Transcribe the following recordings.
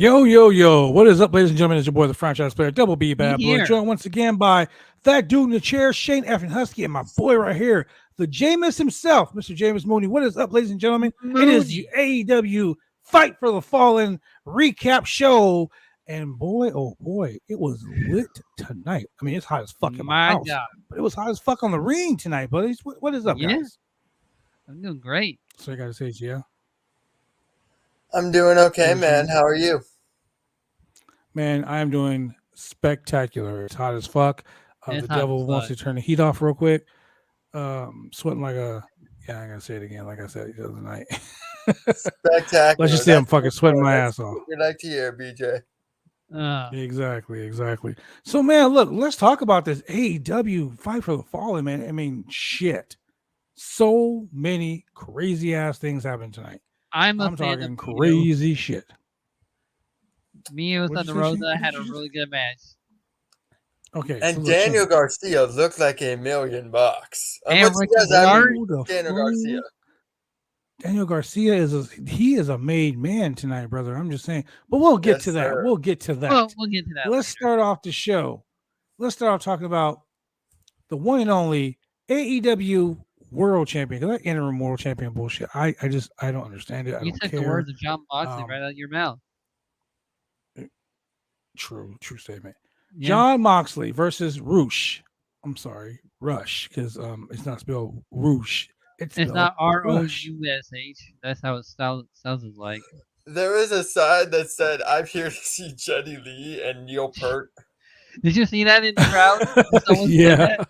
Yo, yo, yo. What is up, ladies and gentlemen? It's your boy, the franchise player, Double B We Bad Boy, here. joined once again by that dude in the chair, Shane Effing Husky, and my boy right here, the Jameis himself, Mr. Jameis Mooney. What is up, ladies and gentlemen? It is the AEW Fight for the Fallen recap show. And boy, oh boy, it was lit tonight. I mean, it's hot as fuck in my house, God. but it was hot as fuck on the ring tonight, buddies. What is up, guys? I'm doing great. So I got to say, yeah. I'm doing okay, man. How are you? Man, I'm doing spectacular. It's hot as fuck. The devil wants to turn the heat off real quick. Sweating like a I gotta say it again, like I said the other night. Spectacular. Let's just say I'm fucking sweating my ass off. We like to hear, BJ. Exactly. So, man, look, let's talk about this AEW Fight for the Fallen, man. I mean, shit. So many crazy ass things happened tonight. I'm talking crazy shit. Mio Thunder Rosa had a really good match. Okay. And so Daniel Garcia looked like $1 million. And Daniel Garcia. Daniel Garcia is a made man tonight, brother. I'm just saying. But we'll get to that. Sir. We'll get to that. Well, we'll get to that. Let's start off the show. Let's start off talking about the one and only AEW World Champion. Because that interim World Champion bullshit, I don't understand it. You took the words of John Moxley right out of your mouth. True statement. Yeah. John Moxley versus Rush. I'm sorry, Rush, because it's not spelled Rush. It's not R-O-U-S-H. That's how it sounds like. There was a sign that said, "I'm here to see Jenny Lee and Neil Peart." Did you see that in the crowd? Yeah.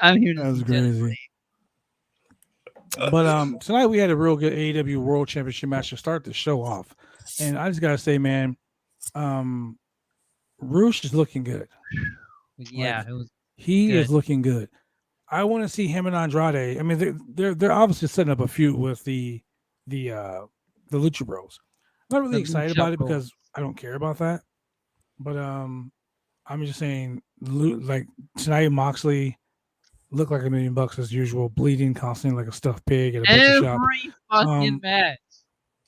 I'm here to That was see crazy. Jenny Lee. But tonight we had a real good AEW World Championship match to start the show off. And I just gotta say, man, Rush is looking good. Yeah, he is looking good. I want to see him and Andrade. I mean, they're obviously setting up a feud with the Lucha Bros. I'm not really excited about it because I don't care about that. But I'm just saying, like tonight, Moxley looked like $1 million as usual, bleeding constantly like a stuffed pig at a butcher shop. Every fucking match.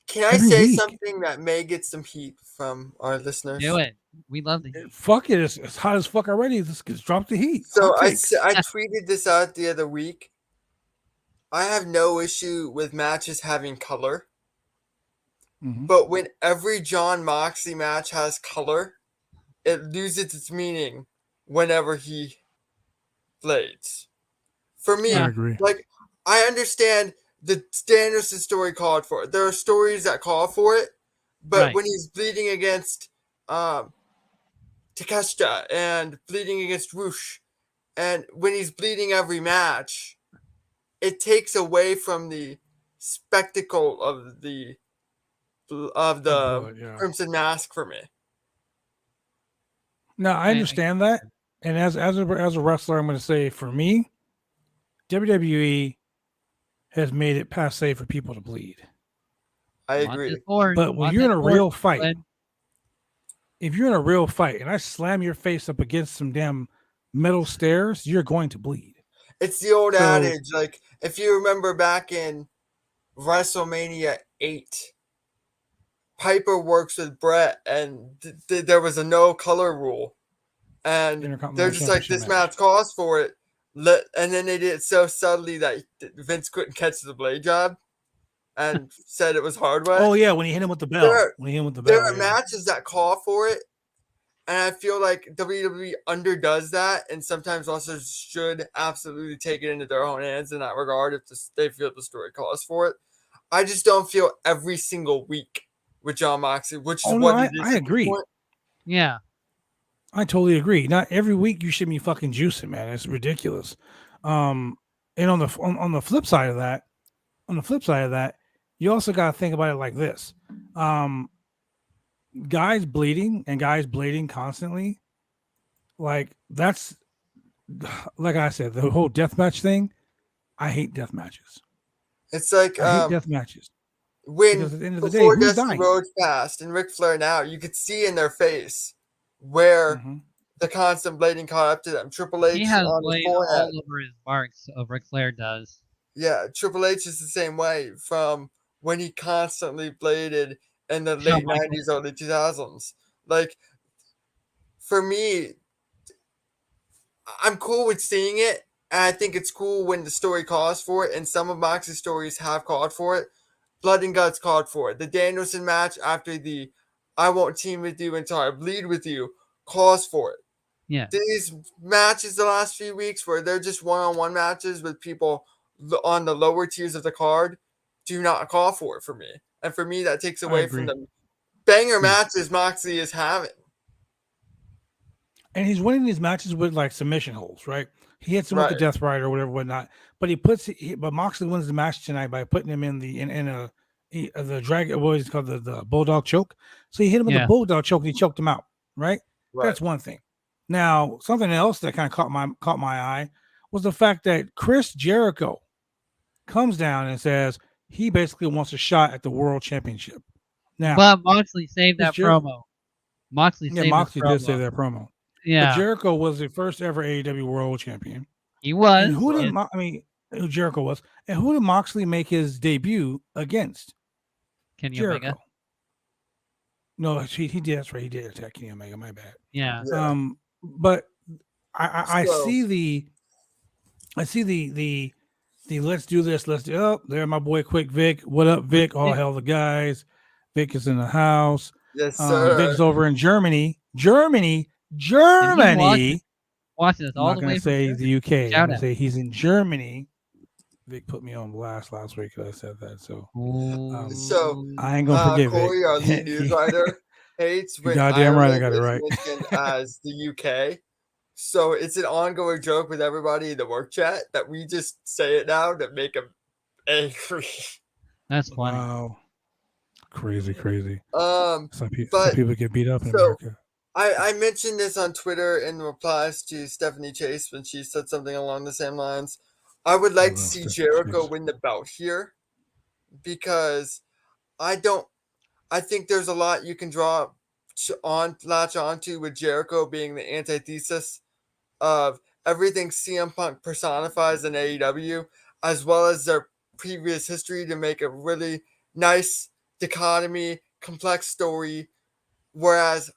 Can I say something that may get some heat from our listeners? Do it. We love the heat. Fuck it. It's hot as fuck already. Let's drop the heat. So I tweeted this out the other week. I have no issue with matches having color. Mm-hmm. But when every John Moxley match has color, it loses its meaning whenever he blades. For me, I agree. Like, I understand the Danielson story called for it. There are stories that call for it, but when he's bleeding against Takeshita and bleeding against Rush, and when he's bleeding every match, it takes away from the spectacle of the Crimson Mask for me. No, I understand that, and as a wrestler, I'm going to say for me, WWE has made it passé for people to bleed. I agree. But when you're in a real fight, if you're in a real fight and I slam your face up against some damn metal stairs, you're going to bleed. It's the old adage. Like, if you remember back in WrestleMania 8, Piper works with Brett, and there was a no color rule. And they're just like, this match calls for it. And then they did it so subtly that Vince couldn't catch the blade job and said it was hard way. Oh, yeah, when he hit him with the bell. There are matches that call for it, and I feel like WWE underdoes that, and sometimes also should absolutely take it into their own hands in that regard if they feel the story calls for it. I just don't feel every single week with John Moxley, which is what he did. I agree. Yeah. I totally agree. Not every week you should be fucking juicing, man. It's ridiculous. And on the flip side of that, you also got to think about it like this: guys bleeding and guys bleeding constantly, like that's, like I said, the whole deathmatch thing. I hate death matches. It's like I hate death matches. When at the end of the before Dusty Rhodes passed and Ric Flair now, you could see in their face where the constant blading caught up to them. Triple H has on blade his forehead. all over his marks. Ric Flair does. Yeah, Triple H is the same way from when he constantly bladed in the late 90s, early 2000s. Like, for me, I'm cool with seeing it, and I think it's cool when the story calls for it, and some of Moxie's stories have called for it. Blood and Guts called for it. The Danielson match after the I won't team with you until I bleed with you calls for it. Yeah. These matches the last few weeks where they're just one-on-one matches with people on the lower tiers of the card do not call for it for me. And for me, that takes away from the banger matches Moxley is having. And he's winning these matches with like submission holds, right? He hits him with the Death Rider or whatever, whatnot. But but Moxley wins the match tonight by putting him in the drag. What is it called, the bulldog choke? So he hit him with the bulldog choke and he choked him out, right? That's one thing. Now, something else that kind of caught my eye was the fact that Chris Jericho comes down and says he basically wants a shot at the World Championship. Now, but Moxley saved that promo. Moxley did save that promo. Yeah, but Jericho was the first ever AEW World Champion. He was. And who did Jericho was, and who did Moxley make his debut against? Kenny Jericho. Omega. No, he did. That's right. He did attack Kenny Omega. My bad. Yeah. But I see the let's do this. There, my boy, Quick Vic. What up, Vic? All hell the guys. Vic is in the house. Yes, sir. Vic's over in Germany. Watching this all the way. I'm not going to say the UK. I'm going to say he's in Germany. Vic put me on blast last week because I said that. So I ain't going to forget Corey, Vic. our lead news writer, hates when goddamn right, I got it right. mentioned as the UK. So it's an ongoing joke with everybody in the work chat that we just say it now to make them angry. That's funny. Wow. Crazy. Some but people get beat up in America. I mentioned this on Twitter in replies to Stephanie Chase when she said something along the same lines. I would like to see Jericho win the belt here because I think there's a lot you can latch onto with Jericho being the antithesis of everything CM Punk personifies in AEW, as well as their previous history to make a really nice dichotomy, complex story. Whereas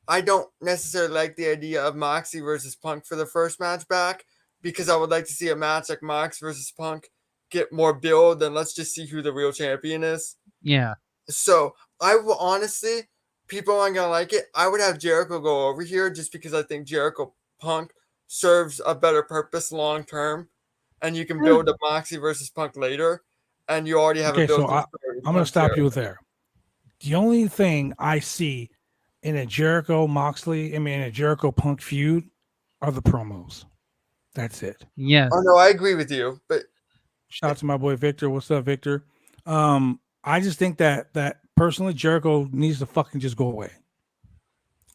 I don't necessarily like the idea of Moxie versus Punk for the first match back because I would like to see a match like Mox versus Punk get more build than let's just see who the real champion is. Yeah. So I will honestly, people aren't going to like it. I would have Jericho go over here just because I think Jericho Punk serves a better purpose long term, and you can build a Moxie versus Punk later, and you already have a build. So I'm going to stop you there. The only thing I see in a Jericho Punk feud are the promos. That's it. Yeah. Oh no, I agree with you. But shout out to my boy Victor. What's up, Victor? I just think that personally Jericho needs to fucking just go away.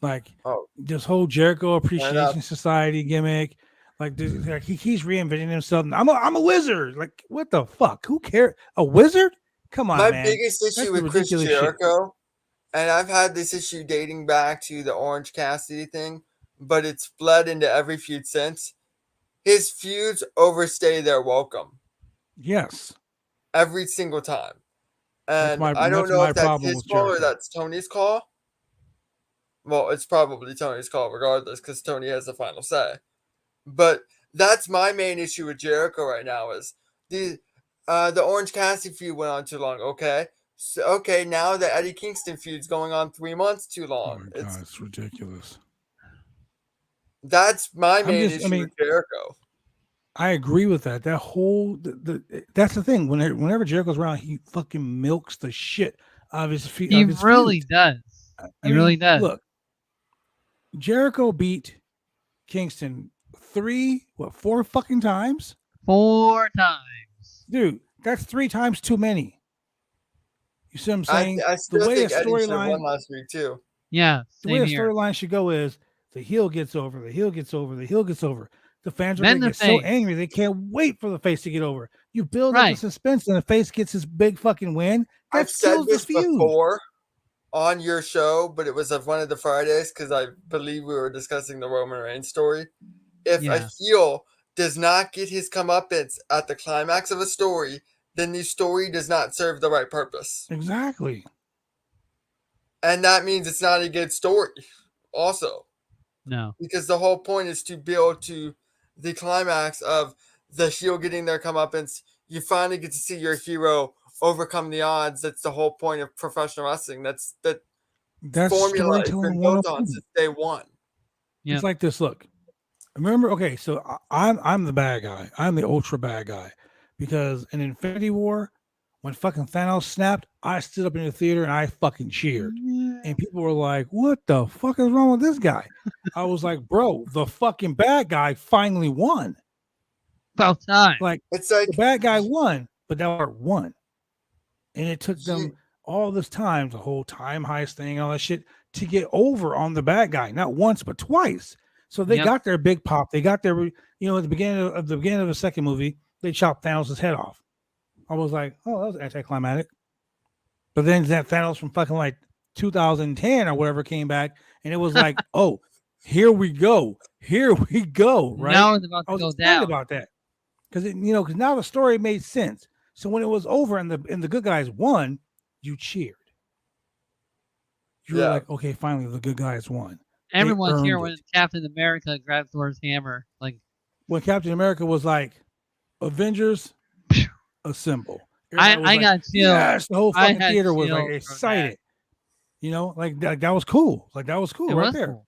Like this whole Jericho Appreciation Society gimmick. Like he keeps reinventing himself. I'm a wizard. Like what the fuck? Who cares? A wizard? Come on, man. My biggest issue with Chris Jericho, and I've had this issue dating back to the Orange Cassidy thing, but it's bled into every feud since. His feuds overstay their welcome. Yes. Every single time. And I don't know if that's his call or that's Tony's call. Well, it's probably Tony's call regardless because Tony has the final say. But that's my main issue with Jericho right now is the Orange Cassidy feud went on too long. Okay. So, now the Eddie Kingston feud's going on 3 months too long. Oh my God, it's ridiculous. That's my main issue with Jericho. I agree with that. That whole that's the thing. Whenever Jericho's around, he fucking milks the shit out of his feet. He really does. He really does. Look, Jericho beat Kingston 4 fucking times? 4 times. Dude, that's 3 times too many. You see what I'm saying? I still think Eddie should have won last week too. Yeah, the way a storyline should go is the heel gets over, the heel gets over, the heel gets over. The fans are going to get so angry they can't wait for the face to get over. You build up the suspense, and the face gets his big fucking win. I've said this before on your show, but it was one of the Fridays because I believe we were discussing the Roman Reigns story. If a heel does not get his comeuppance at the climax of a story, then the story does not serve the right purpose. Exactly. And that means it's not a good story, also. No. Because the whole point is to build to the climax of the heel getting their comeuppance. You finally get to see your hero overcome the odds. That's the whole point of professional wrestling. That's formula has been built on since day one. It's like this. Look, remember? Okay, so I'm the bad guy. I'm the ultra bad guy because in Infinity War, when fucking Thanos snapped, I stood up in the theater and I fucking cheered, and people were like, "What the fuck is wrong with this guy?" I was like, "Bro, the fucking bad guy finally won." About time. Like it's like the bad guy won, but that part won, and it took them all this time, the whole time heist thing, all that shit, to get over on the bad guy, not once but twice. So they got their big pop. They got their, at the beginning of the second movie, they chopped Thanos' head off. I was like, oh, that was anticlimactic. But then that Thanos from fucking like 2010 or whatever came back, and it was like, oh, here we go, right? Now it's about to I was go excited down about that because because now the story made sense. So when it was over and the good guys won, you cheered. You were like, okay, finally the good guys won. Everyone's here when Captain America grabbed Thor's hammer. Like when Captain America was like, Avengers, assemble. I got chills. Yes, the whole fucking theater was like excited. Like that was cool. Like that was cool right there.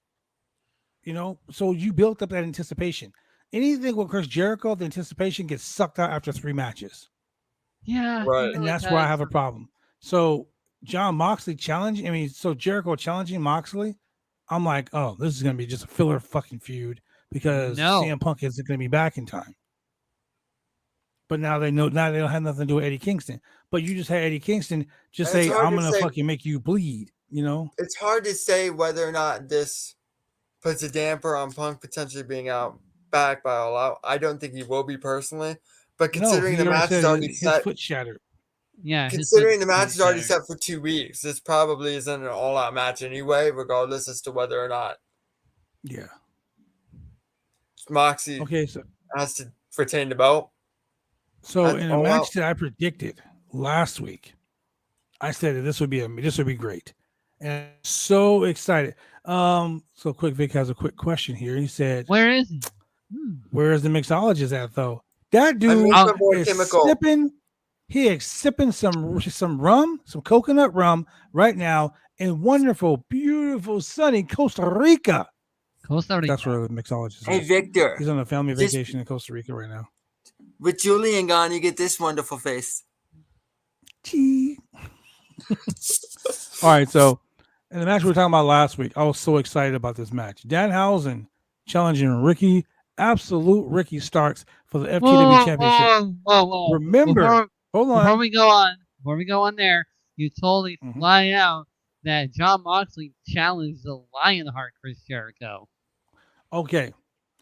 Cool. So you built up that anticipation. Anything with Chris Jericho, the anticipation gets sucked out after 3 matches. Yeah. Right. And that's where I have a problem. So John Moxley Jericho challenging Moxley, I'm like, oh, this is gonna be just a filler fucking feud because CM Punk isn't gonna be back in time. But now they don't have nothing to do with Eddie Kingston. But you just had Eddie Kingston just say, I'm gonna fucking make you bleed, It's hard to say whether or not this puts a damper on Punk potentially being out back by All Out. I don't think he will be personally. But considering the match is already set, his foot shattered. Yeah. Considering the match is already set for 2 weeks, this probably isn't an all-out match anyway, regardless as to whether or not. Yeah. Moxie has to retain the belt. So in a match that I predicted last week, I said that this would be great, and I'm so excited. So Quick Vic has a quick question here. He said, "Where is he? Where is the mixologist at though? That dude is sipping. He is sipping some rum, some coconut rum right now in wonderful, beautiful, sunny Costa Rica. That's where the mixologist is. Hey Victor, he's on a family vacation in Costa Rica right now. With Julian gone, you get this wonderful face. Gee. All right, so in the match we were talking about last week, I was so excited about this match. Danhausen challenging absolute Ricky Starks for the FTW Championship. Whoa. Remember, hold on. Before we go on there, you totally fly out that John Moxley challenged the Lionheart Chris Jericho. Okay.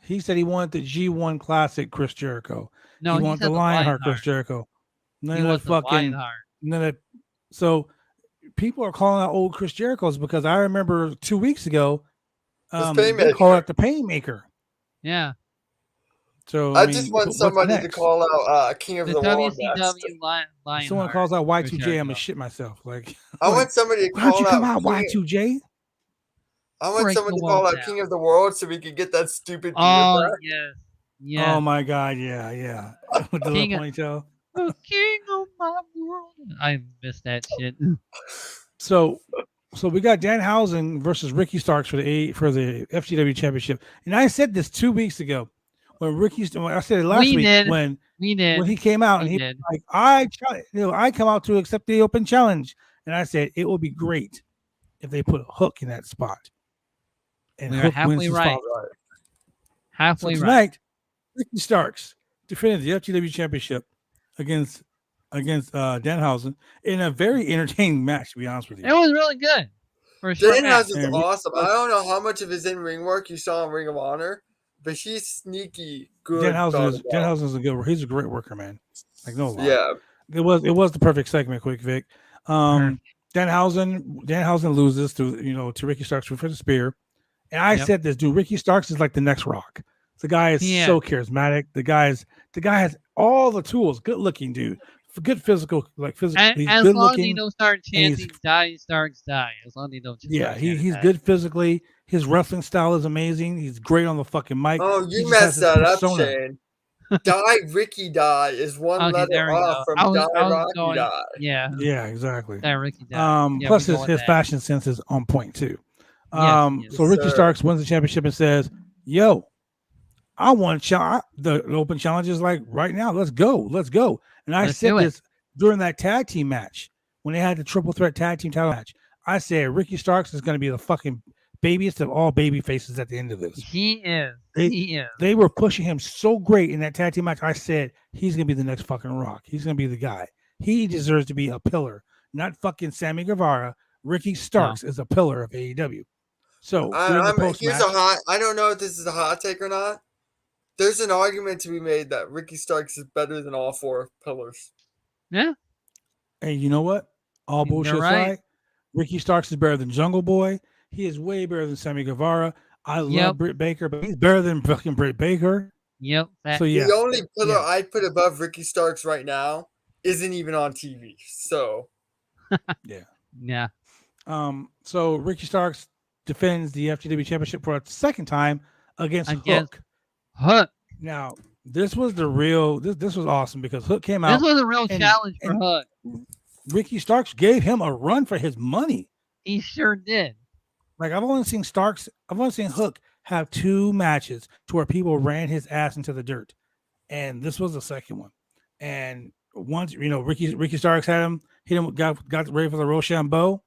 He said he wanted the G1 Classic Chris Jericho. No, he wanted the Lionheart Chris Jericho. None of that fucking. So people are calling out old Chris Jericho's because I remember 2 weeks ago, they called out the Painmaker. Yeah. So I just want somebody to call out King of the World. WCW Lionheart. Someone calls out Y2J, I'm gonna shit myself. Like I want somebody to call out. How'd you come out Y2J? I want someone to call out King of the World so we could get that stupid beard back. Yeah. Oh my god, yeah. With the little ponytail. The King of my world. I missed that shit. So we got Danhausen versus Ricky Starks for the FTW Championship, and I said this 2 weeks ago when I said it last week when he came out and he was like, I come out to accept the open challenge, and I said it will be great if they put a Hook in that spot. And we're halfway right. Halfway right. Tonight, Ricky Starks defended the FTW Championship against Danhausen in a very entertaining match, to be honest with you. It was really good. Danhausen's awesome. I don't know how much of his in-ring work you saw in Ring of Honor, but he's sneaky good. Danhausen is he's a great worker, man. Like no lie. Yeah. It was the perfect segment, Quick Vic. Danhausen loses to Ricky Starks for the spear. And I said this, dude, Ricky Starks is like the next Rock. The guy is so charismatic. The guy has all the tools. Good looking dude. good physical, like physical. He's as good long looking. as you don't start chanting "Die, Starks, die." As long as you don't. He's good physically. His wrestling style is amazing. He's great on the fucking mic. Oh, you messed that up, Shane. Die Ricky Die is one letter off from Die Rocky Die. Yeah, exactly. Die Ricky Die. Plus his fashion sense is on point too. Yes, so Ricky Starks wins the championship and says, "Yo, I want the open challenge is like right now. Let's go. And I said this during that tag team match when they had the triple threat tag team title match. I said Ricky Starks is going to be the fucking babiest of all baby faces at the end of this. He is. They were pushing him so great in that tag team match. I said he's going to be the next fucking Rock. He's going to be the guy. He deserves to be a pillar, not fucking Sammy Guevara. Ricky Starks is a pillar of AEW. So here's a hot. I don't know if this is a hot take or not. There's an argument to be made that Ricky Starks is better than all 4 pillars. Yeah. And you know what? All bullshit aside, Ricky Starks is better than Jungle Boy. He is way better than Sammy Guevara. I love Britt Baker, but he's better than fucking Britt Baker. Yep. The only pillar I'd put above Ricky Starks right now isn't even on TV. So yeah. So Ricky Starks defends the FTW Championship for a second time against Hook. Now, this was the real. This was awesome because Hook came out. This was a real challenge for Hook. Ricky Starks gave him a run for his money. He sure did. Like I've only seen Hook have 2 matches to where people ran his ass into the dirt, and this was the second one. And once Ricky Starks hit him, got ready for the Rochambeau.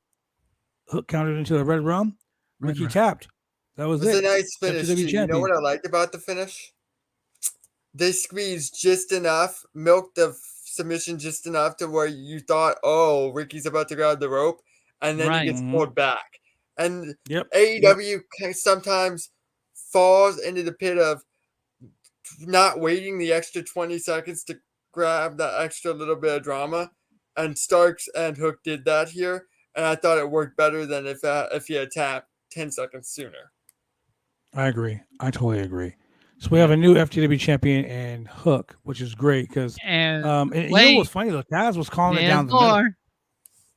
Hook countered into the Red Rum. Ricky tapped. That was it. It was a nice finish. You know what I liked about the finish? They squeezed just enough, milked the submission just enough to where you thought, oh, Ricky's about to grab the rope, and then he gets pulled back. And AEW sometimes falls into the pit of not waiting the extra 20 seconds to grab that extra little bit of drama. And Starks and Hook did that here. And I thought it worked better than if he had tapped 10 seconds sooner. I agree. I totally agree. So we have a new FTW champion and Hook, which is great because and you know what's funny though? Taz was calling it down the middle.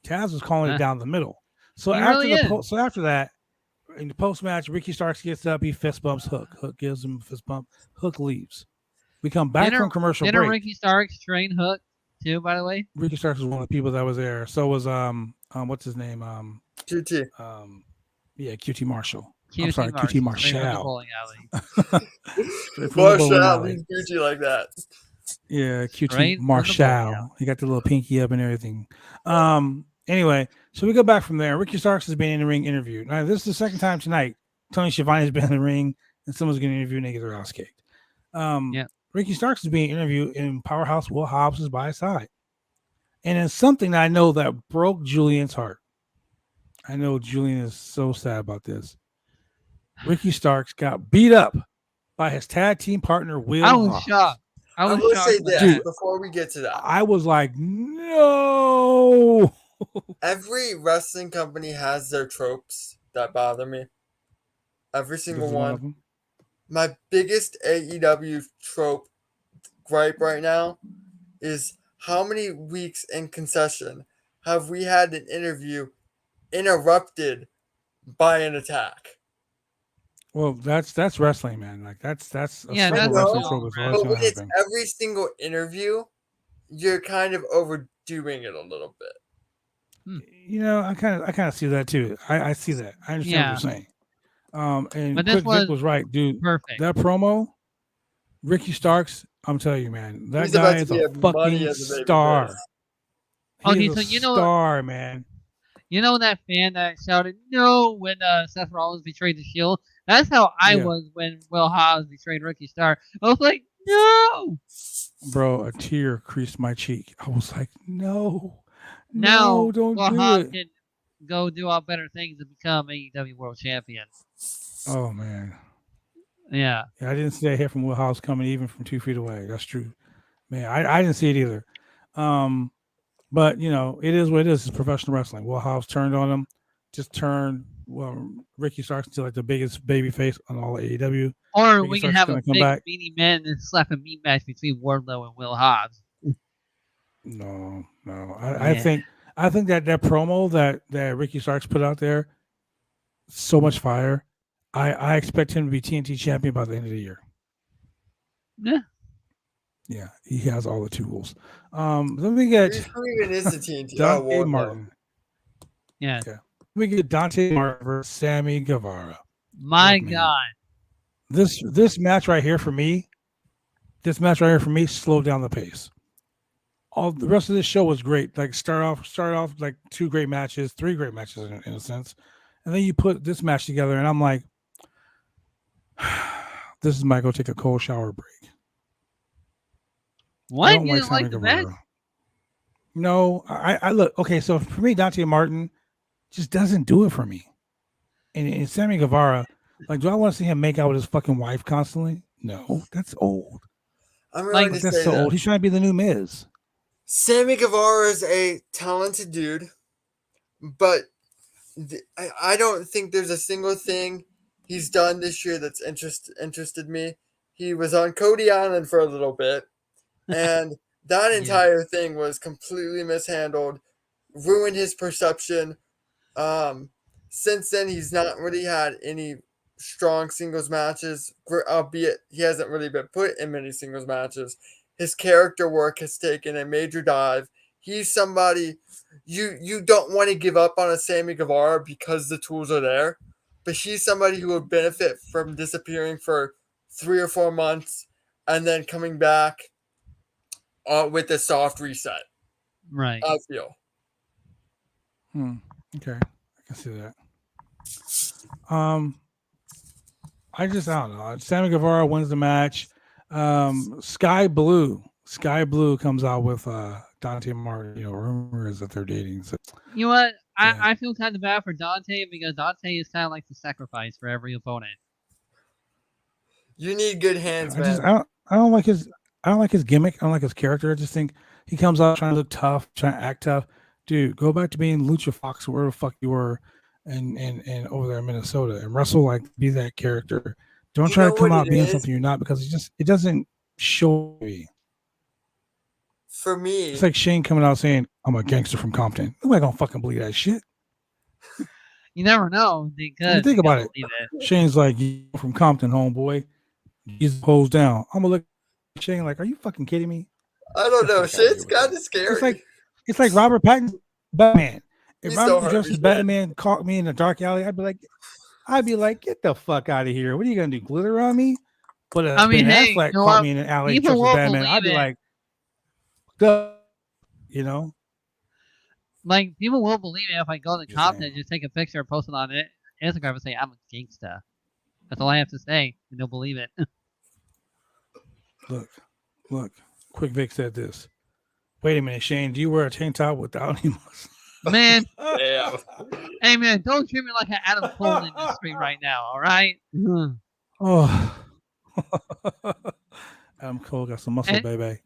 Taz was calling it down the middle. So after that, in the post match, Ricky Starks gets up, he fist bumps Hook. Hook gives him a fist bump. Hook leaves. We come back from commercial break. Didn't Ricky Starks train Hook too, by the way? Ricky Starks was one of the people that was there. So was what's his name? QT. QT Marshall. I'm sorry, QT Marshall. Marshall, he's QT like that. Yeah, QT Marshall. He got the little pinky up and everything. Anyway, so we go back from there. Ricky Starks has been in the ring interviewed. Now, this is the second time tonight Tony Schiavone has been in the ring and someone's getting interviewed and they get their ass kicked. Ricky Starks is being interviewed and Powerhouse Will Hobbs is by his side. And it's something that I know that broke Julian's heart. I know Julian is so sad about this. Ricky Starks got beat up by his tag team partner, Will Hobbs. I was shocked. I will say this before we get to that. I was like, no. Every wrestling company has their tropes that bother me. Every single one. My biggest AEW trope gripe right now is how many weeks in concession have we had an interview interrupted by an attack? Well, that's wrestling, man. Like that's that's wrestling trope. But when it's every single interview, you're kind of overdoing it a little bit. You know, I kind of see that too. I see that. I understand what you're saying. And but Quick Vic was right, dude. Perfect. That promo, Ricky Starks. I'm telling you, man, that guy is a fucking star. He's a star, man. You know that fan that shouted "No" when Seth Rollins betrayed the Shield? That's how I was when Will Hobbs betrayed Ricky Starks. I was like, "No!" Bro, a tear creased my cheek. I was like, "No, now no, don't Will do Hobbs it." Can go do all better things and become AEW World Champion. Oh man, yeah. I didn't see that hit from Will Hobbs coming even from 2 feet away. That's true, man. I didn't see it either. But you know, it is what it is. It's professional wrestling. Will Hobbs turned on him, just turned Ricky Starks into like the biggest baby face on all of AEW. Or Ricky we can Starks have a big meaty man and slap a meat match between Wardlow and Will Hobbs. No. I think that promo that Ricky Starks put out there, so much fire. I expect him to be TNT champion by the end of the year. Yeah, he has all the tools. Let me get Who even is the TNT? Dante Martin. Yeah. Let me get Dante Martin versus Sammy Guevara. My God. This match right here for me slowed down the pace. All the rest of this show was great. Like start off like 2 great matches, 3 great matches in a sense, and then you put this match together, and I'm like, this is my go take a cold shower break. What? I don't like Sammy Guevara. No, I look okay. So for me, Dante Martin just doesn't do it for me. And Sammy Guevara, like, do I want to see him make out with his fucking wife constantly? No, that's old. I'm ready to say that's so old. He's trying to be the new Miz. Sammy Guevara is a talented dude, but I don't think there's a single thing he's done this year that's interested me. He was on Cody Island for a little bit, and that entire thing was completely mishandled, ruined his perception. Since then, he's not really had any strong singles matches, albeit he hasn't really been put in many singles matches. His character work has taken a major dive. He's somebody you don't want to give up on a Sammy Guevara because the tools are there, but he's somebody who would benefit from disappearing for 3 or 4 months and then coming back with a soft reset. Right. I feel. Okay, I can see that. I don't know. Sammy Guevara wins the match. Sky Blue comes out with Dante Martin. Rumor is that they're dating. So. You know what? I feel kind of bad for Dante because Dante is kind of like the sacrifice for every opponent. You need good hands, man. I don't like his gimmick. I don't like his character. I just think he comes out trying to look tough, trying to act tough. Dude, go back to being Lucha Fox, wherever the fuck you were, and over there in Minnesota, and wrestle like be that character. Don't try to come out being something you're not, because it doesn't show me. For me, it's like Shane coming out saying, "I'm a gangster from Compton." Nobody gonna fucking believe that shit. You never know. You think about it. Shane's like, "You from Compton, homeboy. He's hose down." I'm gonna look at Shane like, "Are you fucking kidding me?" I don't know. Shit's kind of scary. It's like Robert Pattinson, Batman. If Robert dressed as Batman caught me in a dark alley, I'd be like, get the fuck out of here. What are you gonna do? Glitter on me? But Ben Affleck caught me in an alley dressed as Batman. I'd be like, like, people will believe it if I go to Compton and just take a picture and post it on Instagram and say I'm a gangsta. That's all I have to say, and they'll believe it. Look. Quick Vic said this. Wait a minute, Shane. Do you wear a tank top without any muscles? Man. Yeah. Hey, man, don't treat me like an Adam Cole in the street right now, all right? Oh. Adam Cole got some muscle, baby.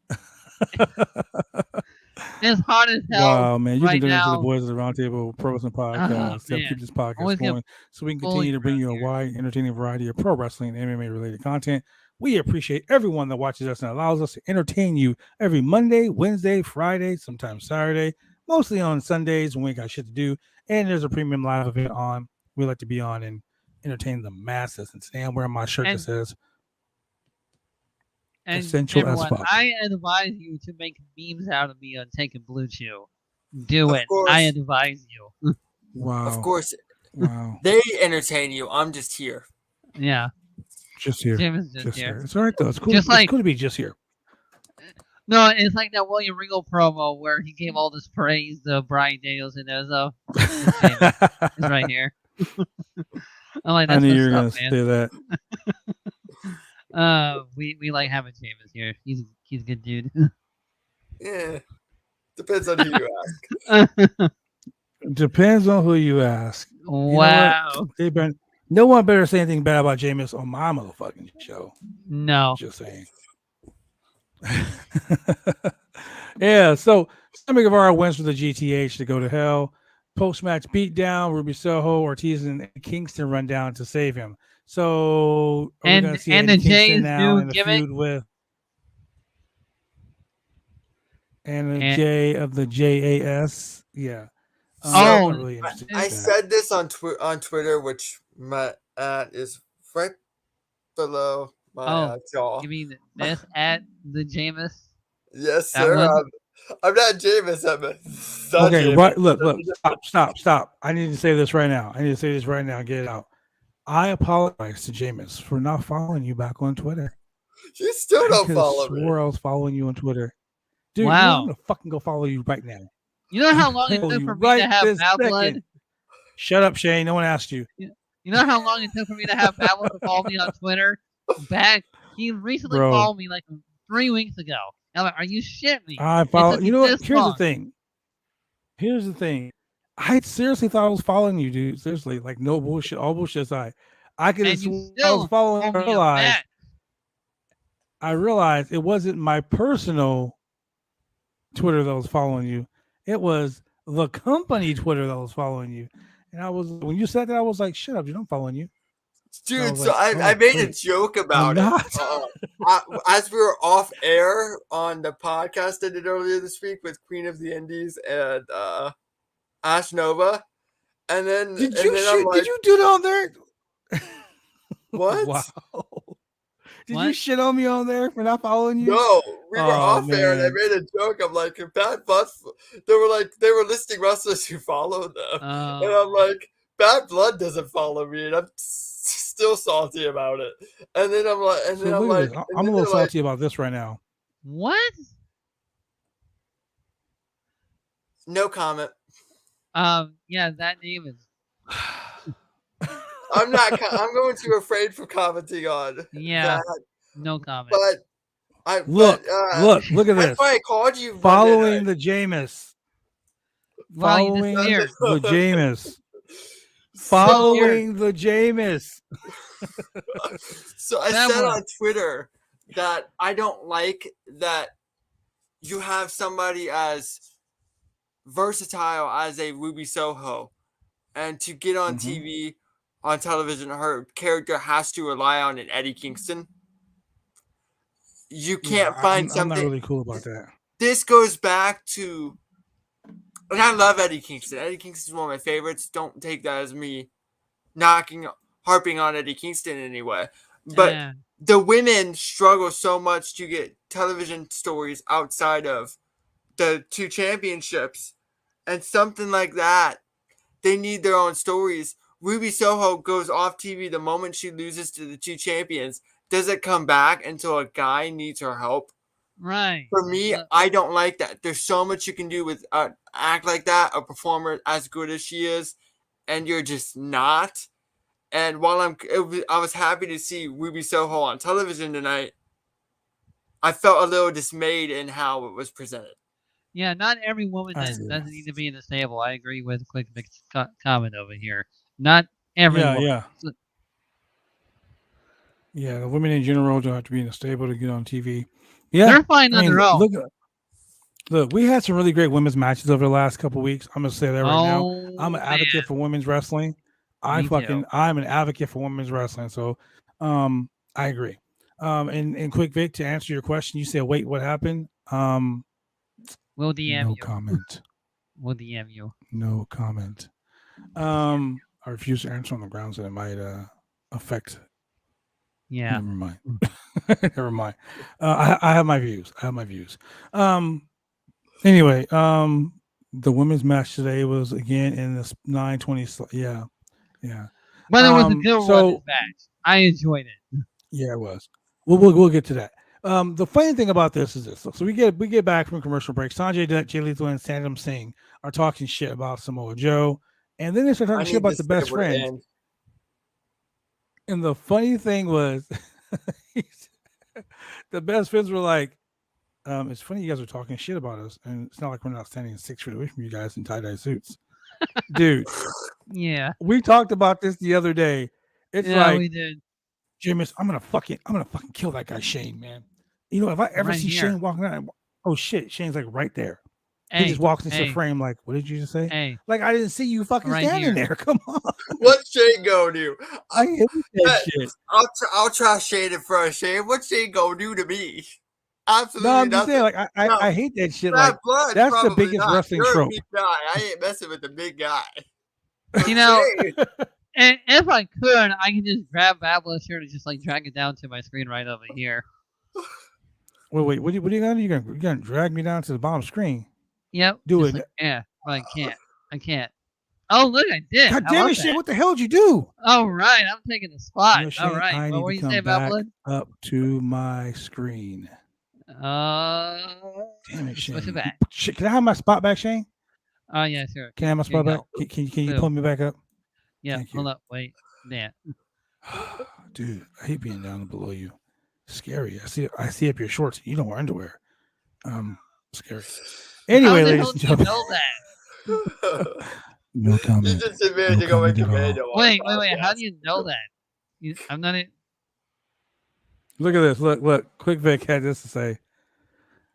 It's hard as hell. Wow, man. You can donate to the Boys of the Roundtable Pro Wrestling Podcast. Keep this podcast going so we can continue to bring you a wide, entertaining variety of pro wrestling and MMA-related content. We appreciate everyone that watches us and allows us to entertain you every Monday, Wednesday, Friday, sometimes Saturday, mostly on Sundays when we got shit to do. And there's a premium live event on. We like to be on and entertain the masses. And today I'm wearing my shirt that says Essential as fuck. I advise you to make memes out of me on Taking Blue Chew. Do it. I advise you. Wow. Of course. Wow. They entertain you. I'm just here. Yeah. Just here. Jim is just here. It's all right though. It's cool. It's cool to be just here. No, it's like that William Regal promo where he gave all this praise to Bryan Daniels and Ezzo. It's right here. I'm like, that's I knew you were gonna say that. We like having James here. He's a good dude. Yeah. Depends on who you ask. Depends on who you ask. Wow. No one better say anything bad about Jameis on my motherfucking show. No. Just saying. Yeah, so Sammy Guevara wins for the GTH to go to hell. Post-match beatdown, Ruby Soho, Ortiz, and Kingston run down to save him. So we're going to see the Jays now in the feud with. and a J of the JAS. Yeah. Oh, I'm really interested. I said this on Twitter, which my is right below my jaw. You mean this at the Jameis? Yes, sir. I'm not Jameis. Okay, Jameis. right. Look. Stop. I need to say this right now. Get it out. I apologize to Jameis for not following you back on Twitter. You still don't follow me. I swore I was following you on Twitter. Dude, wow. I'm gonna fucking go follow you right now. You know how long it took for me to have bad blood? Shut up, Shane. No one asked you. You know how long it took for me to have bad blood to follow me on Twitter? He recently followed me like 3 weeks ago. I'm like, are you shitting me? I follow. You know what? Here's the thing. I seriously thought I was following you, dude. Seriously, like no bullshit, all bullshit aside. I could have sworn I was following. I realized it wasn't my personal Twitter that was following you. It was the company Twitter that was following you. And when you said that, I was like, shut up, dude, I'm following you. Dude, so I made a joke about it. As we were off air on the podcast I did earlier this week with Queen of the Indies and Ash Nova. And then did you do it on there? What? Wow. Did you shit on me on there for not following you? No, we were off air and I made a joke. I'm like, Bad Blood. They were listing wrestlers who followed them, and I'm like, Bad Blood doesn't follow me, and I'm still salty about it. And then I'm like, I'm a little salty about this right now. What? No comment. Yeah, that name is. I'm going too afraid for commenting on. Yeah. That. No comment. But look at this. I called you following the Jameis. Following the Jameis. Following the Jameis. So I said on Twitter that I don't like that you have somebody as versatile as a Ruby Soho, and to get on TV. On television, her character has to rely on an Eddie Kingston. You can't find something. I'm not really cool about that. This goes back to, and I love Eddie Kingston. Eddie Kingston is one of my favorites. Don't take that as me harping on Eddie Kingston in any way. But the women struggle so much to get television stories outside of the 2 championships. And something like that, they need their own stories. Ruby Soho goes off TV the moment she loses to the 2 champions. Doesn't come back until a guy needs her help. Right. For me, I don't like that. There's so much you can do with act like that, a performer as good as she is, and you're just not. And while I was happy to see Ruby Soho on television tonight, I felt a little dismayed in how it was presented. Yeah, not every woman doesn't need to be in the stable. I agree with Quick Mix comment over here. Not every woman. Yeah, the women in general don't have to be in the stable to get on TV. Yeah, they're fine on their own. Look, we had some really great women's matches over the last couple of weeks. I'm gonna say that right now. I'm an advocate for women's wrestling. I'm an advocate for women's wrestling. So, I agree. And Quick Vic, to answer your question, you said, "Wait, what happened?" We'll DM you. Comment. We'll DM you. No comment. I refuse to answer on the grounds that it might affect. Yeah. Never mind. Never mind. I have my views. Anyway, the women's match today was again in this 9:20. Yeah. But it was a good women's match. I enjoyed it. Yeah, it was. We'll get to that. The funny thing about this is this. So we get back from commercial break. Sanjay Dutt, Jay Lethal, and Sandam Singh are talking shit about Samoa Joe, and then they start talking shit about the best friends. And the funny thing was, the best friends were like, "It's funny you guys are talking shit about us, and it's not like we're not standing 6 feet away from you guys in tie-dye suits, dude." Yeah, we talked about this the other day. It's like we did. Jameis, I'm gonna fucking kill that guy Shane, man. You know, if I ever see Shane walking around, oh shit, Shane's like right there. He just walks into the frame like, what did you just say? Like, I didn't see you fucking standing there. Come on. What's Shane go do? I hate that shit. I'll try Shane in front of Shane. What's Shane go do to me? absolutely No, I'm just nothing. saying, like I hate that shit. Like Blood, that's the biggest not. wrestling You're trope. a big guy. I ain't messing with the big guy. You know, and if I could, I can just grab Babylon's shirt and just like drag it down to my screen right over here. Wait, what are you gonna do? You're gonna drag me down to the bottom screen? Yep. Do it. Like, yeah, but I can't. I can't. Oh, look, I did. God damn it, shit! What the hell did you do? All right, I'm taking the spot. You know, Shane, all right, I what need were to you come saying, back Babylon? up to my screen. Damn it, Shane. Back. Can I have my spot back, Shane? Oh yeah, sure. Can I have my spot back? Can you pull me back up? Yeah, hold up, wait. Yeah. Dude, I hate being down below you. Scary. I see up your shorts. You don't wear underwear. Scary. Anyway, ladies and gentlemen. Know that? No comment. You just admitted to go into video. Wait. How do you know that? I'm not in. Look at this. Look. Quick Vic had this to say.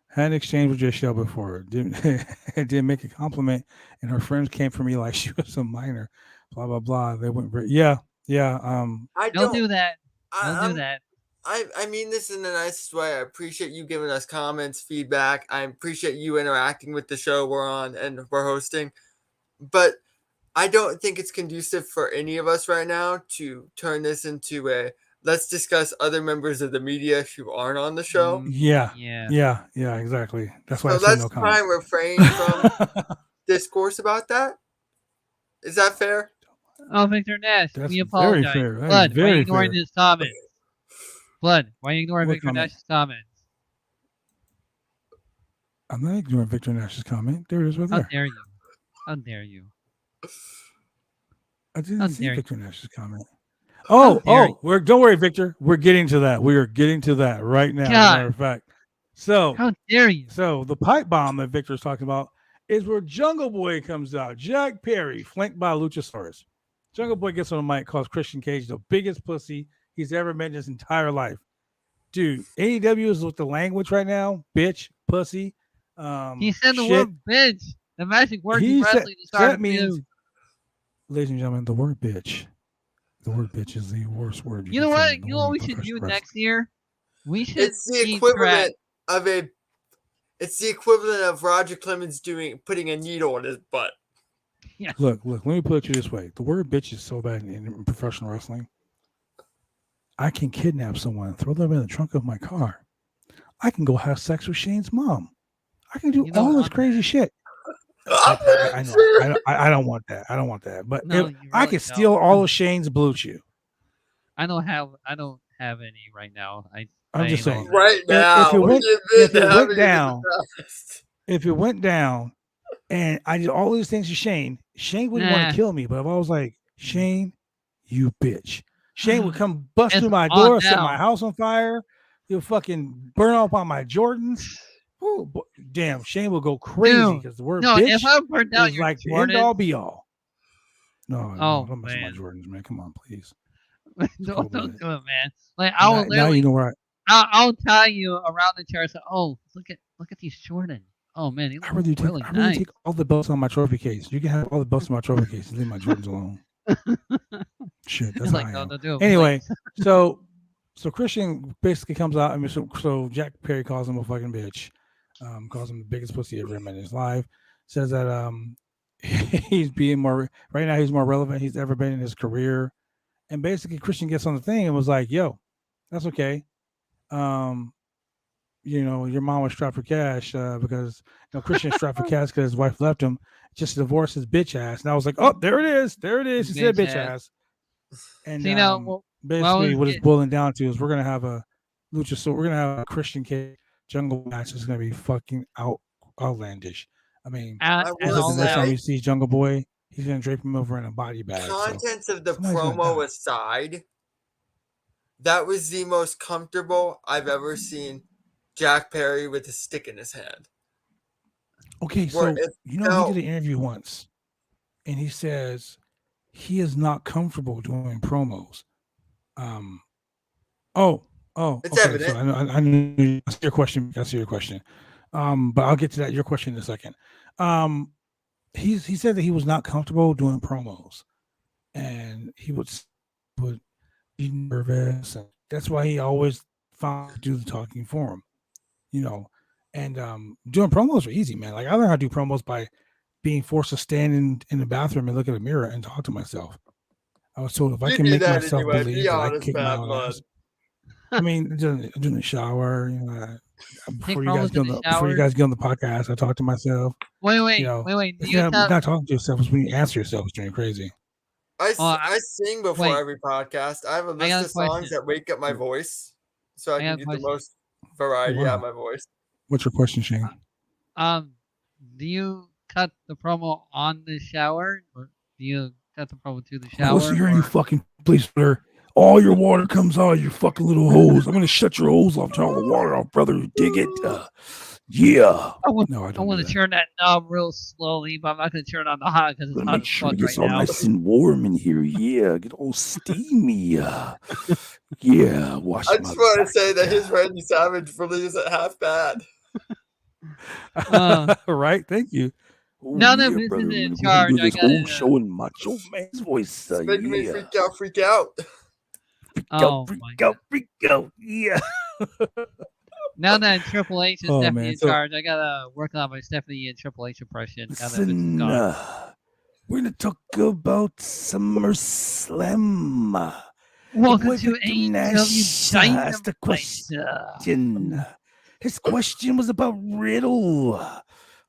Had an exchange with J-Shell before. Didn't make a compliment, and her friends came for me like she was a minor. Blah blah blah. They went yeah. Don't do that. Don't do that. I mean this in the nicest way. I appreciate you giving us comments, feedback. I appreciate you interacting with the show we're on and we're hosting. But I don't think it's conducive for any of us right now to turn this into a let's discuss other members of the media who aren't on the show. Yeah, exactly. That's why I said no comment. Let's try and refrain from discourse about that. Is that fair? Oh, Victor Nash, that's we apologize. Very fair. Blood, very why are you ignoring fair. his comments? Blood, why are you ignoring What Victor comment? Nash's comments? I'm not ignoring Victor Nash's comment. There it is right there. How dare you? How dare you? I didn't see Victor Nash's comment. Don't worry, Victor. We're getting to that. We are getting to that right now. As a matter of fact. So how dare you? So the pipe bomb that Victor's talking about is where Jungle Boy comes out. Jack Perry, flanked by Luchasaurus. Jungle Boy gets on the mic, calls Christian Cage the biggest pussy he's ever met in his entire life. Dude, AEW is with the language right now. Bitch, pussy. He said the word bitch. The magic word in wrestling to start that means, ladies and gentlemen, the word bitch. The word bitch is the worst word. You know what? You know what we should do next year? We should. It's the equivalent of It's the equivalent of Roger Clemens putting a needle in his butt. Yeah. Look. Let me put it to you this way: the word bitch is so bad in professional wrestling. I can kidnap someone, throw them in the trunk of my car. I can go have sex with Shane's mom. I can do all this crazy shit. I know. I don't want that. I don't want that. But really I can steal all of Shane's Blue Chew. I don't have any right now. I'm just saying. Right now, if it went down, and I did all these things to Shane wouldn't want to kill me. But if I was like, Shane, you bitch, Shane would come bust through my door, set my house on fire. He'll fucking burn up on my Jordans. Oh, damn, Shane will go crazy because the word bitch if I burned down is your like Jordans, the end all be all. No, don't mess with my man. Jordans, man. Come on, please. don't do it, man. Like now you know where I'll tie you around the chair. So, look at these Jordans. Oh man, I really take all the belts on my trophy case. You can have all the belts on my trophy case and leave my Jordans alone. Shit, that's like, how I am. do it, anyway, so Christian basically comes out. I mean, so Jack Perry calls him a fucking bitch. Calls him the biggest pussy ever met in his life. Says that he's being more right now. He's more relevant he's ever been in his career. And basically, Christian gets on the thing and was like, "Yo, that's okay. Your mom was strapped for cash because Christian strapped for cash because his wife left him. Just to divorce his bitch ass." And I was like, "Oh, there it is. She said bitch ass." And basically, what it's boiling down to is we're gonna have a lucha. So we're gonna have a Christian Cage Jungle match. It's gonna be fucking outlandish. I mean, the next time he sees Jungle Boy, he's gonna drape him over in a body bag. Contents of the promo aside, that was the most comfortable I've ever seen Jack Perry with a stick in his hand. Okay, so he did an interview once, and he says he is not comfortable doing promos. It's evident. So I knew. I see your question. But I'll get to that. Your question in a second. He said that he was not comfortable doing promos, and he would be nervous, and that's why he always found to do the talking for him. you know, and doing promos are easy, man. Like I learned how to do promos by being forced to stand in the bathroom and look at a mirror and talk to myself. I was told if I can make myself believe that I can kick my own ass. I mean, during the shower, you know, before you guys get on the podcast, I talk to myself. Wait. Not talking to yourself is when you answer yourself. It's doing crazy. I sing before every podcast. I have a list of songs that wake up my voice, so I can get the most variety out of my voice. What's your question, Shane? Do you cut the promo on the shower, or do you cut the promo to the shower? Listen here, you fucking please, sir. All your water comes out of your fucking little hose. I'm gonna shut your hose off, turn all the water off, brother. You dig it? Yeah. I want to turn that knob real slowly, but I'm not gonna turn on the hot because it's hot make sure it gets all nice and warm in here. Yeah, get all steamy. Yeah, wash. I just want to say that his Randy Savage really isn't half bad. Right? Thank you. Now that Vince is in charge, I got whole show in Macho Man's voice. It's making me freak out. Freak out. Yeah. Now that Triple H is definitely in charge, I gotta work on my Stephanie and Triple H impression. Listen, we're gonna talk about SummerSlam. Welcome to AEW Dynamite. The question. His question was about Riddle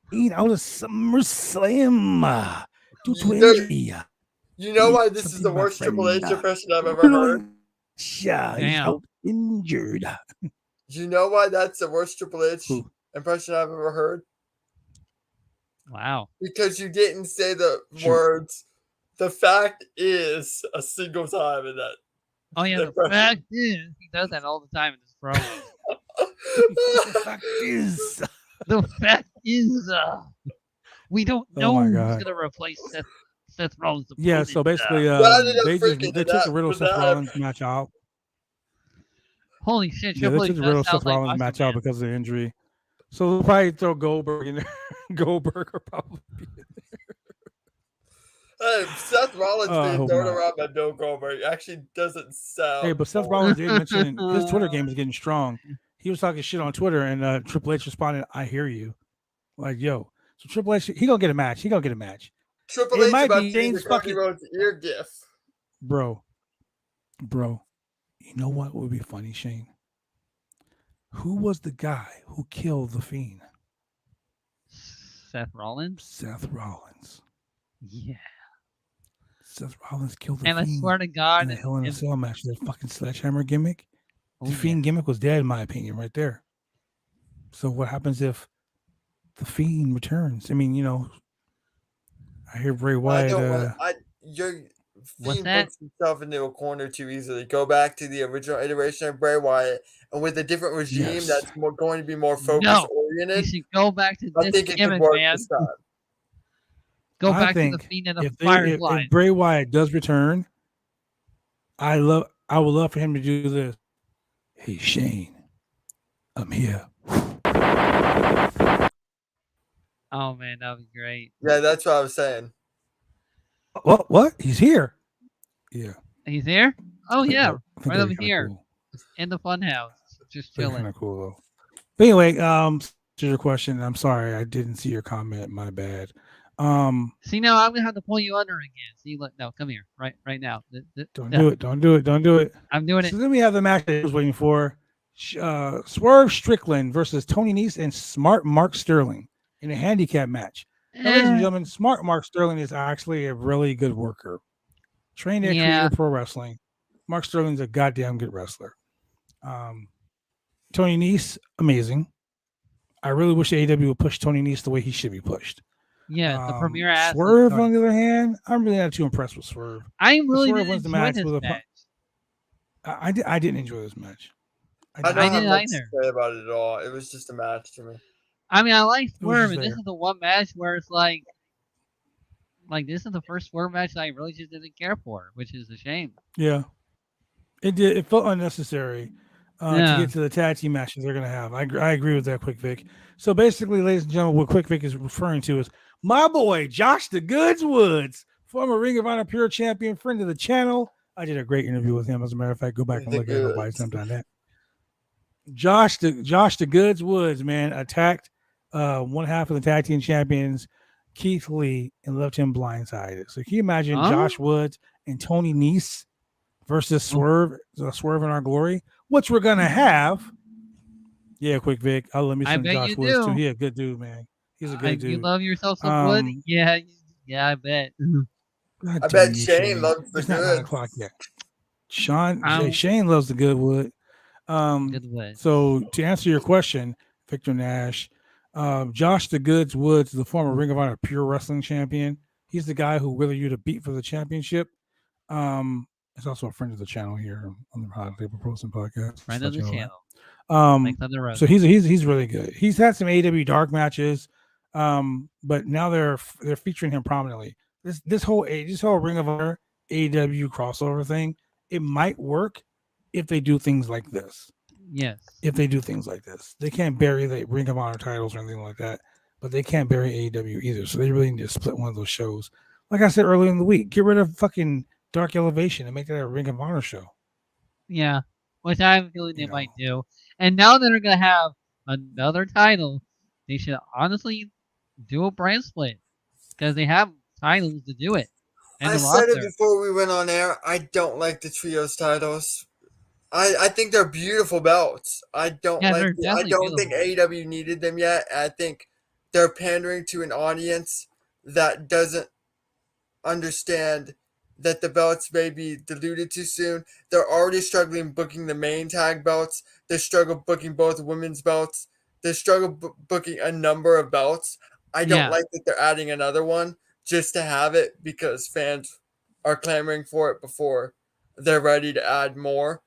being out of SummerSlam due to injury. You know why this is the worst Triple H impression I've ever heard? Yeah, he's out injured. You know why that's the worst Triple H impression I've ever heard? Wow. Because you didn't say the words, the fact is, a single time in that. Oh, yeah, the fact is. He does that all the time in this promo. The fact is, we don't know who's going to replace Seth Rollins. Yeah, so basically, they took the Riddle Seth Rollins match out. Holy shit! Yeah, they took the Riddle Seth Rollins match out because of the injury. So they'll probably throw Goldberg in there. Goldberg will probably be in there. Hey, Seth Rollins being thrown around by Bill Goldberg actually doesn't sound. Hey, but Seth Rollins did mention his Twitter game is getting strong. He was talking shit on Twitter, and Triple H responded, "I hear you." Like, yo, so Triple H, he gonna get a match. Triple H might about be to use Cody Rhodes' ear gif. Bro. You know what would be funny, Shane? Who was the guy who killed the Fiend? Seth Rollins. Yeah. Seth Rollins killed the Fiend. And I swear to God, in the Hell in a Cell match, that fucking sledgehammer gimmick. The Fiend gimmick was dead, in my opinion, right there. So what happens if the Fiend returns? I mean, you know, I hear Bray Wyatt. Fiend puts himself into a corner too easily. Go back to the original iteration of Bray Wyatt, and with a different regime that's going to be more focus oriented. You should go back to this gimmick, man. Go back to the Fiend and the Firefly. If Bray Wyatt does return, I would love for him to do this. Hey Shane, I'm here. Oh man, that would be great. Yeah, that's what I was saying. What? He's here. Yeah. He's here? Oh yeah. Right over here. Cool. In the fun house. Just chilling. Kind of cool though. But anyway, to your question, I'm sorry I didn't see your comment. My bad. See, now I'm gonna have to pull you under again. See, look, no, come here, right now. Don't do it. I'm doing it. So then we have the match that I was waiting for: Swerve Strickland versus Tony Nese and Smart Mark Sterling in a handicap match. Now, ladies and gentlemen, Smart Mark Sterling is actually a really good worker, trained at Creator Pro Wrestling. Mark Sterling's a goddamn good wrestler. Tony Nese, amazing. I really wish AEW would push Tony Nese the way he should be pushed. Yeah, the premier ass. Swerve, on the other hand, I'm really not too impressed with Swerve. I really didn't enjoy this match. I didn't enjoy this match. I didn't either. Say about it at all. It was just a match to me. I mean, I like Swerve, and this is the one match where it's like this is the first Swerve match that I really just didn't care for, which is a shame. Yeah, it did. It felt unnecessary to get to the tag team matches they're gonna have. I agree with that, Quick Vic. So basically, ladies and gentlemen, what Quick Vic is referring to is my boy Josh the Goods Woods, former Ring of Honor Pure Champion, friend of the channel. I did a great interview with him. As a matter of fact, go back and look at it by sometime. Josh the Goods Woods, man, attacked one half of the tag team champions, Keith Lee, and left him blindsided. So can you imagine Josh Woods and Tony Nese versus Swerve, Swerve in Our Glory, which we're gonna have. Yeah, quick Vic. I'll let me some Josh Woods too. He a good dude, man. He's a good dude. You love yourself some Wood? Yeah, I bet. I bet Shane loves the It's not 9 o'clock yet. Shane loves the good wood. So to answer your question, Victor Nash, Josh the Goods Woods, the former Ring of Honor Pure Wrestling champion. He's the guy who willing you to beat for the championship. He's also a friend of the channel here on the Roundtable Pros podcast. Friend of the channel. So he's really good. He's had some AEW dark matches, but now they're featuring him prominently. This whole Ring of Honor AEW crossover thing, it might work if they do things like this. Yes. If they do things like this, they can't bury the Ring of Honor titles or anything like that, but they can't bury AEW either. So they really need to split one of those shows. Like I said earlier in the week, get rid of fucking Dark Elevation and make that a Ring of Honor show. Yeah, which I have a feeling they might do. And now that they're going to have another title, they should honestly do a brand split because they have titles to do it. I said it before we went on air. I don't like the trios titles. I think they're beautiful belts. I don't think AEW needed them yet. I think they're pandering to an audience that doesn't understand that the belts may be diluted too soon. They're already struggling booking the main tag belts. They struggle booking both women's belts. They struggle booking a number of belts. I don't like that they're adding another one just to have it because fans are clamoring for it before they're ready to add more.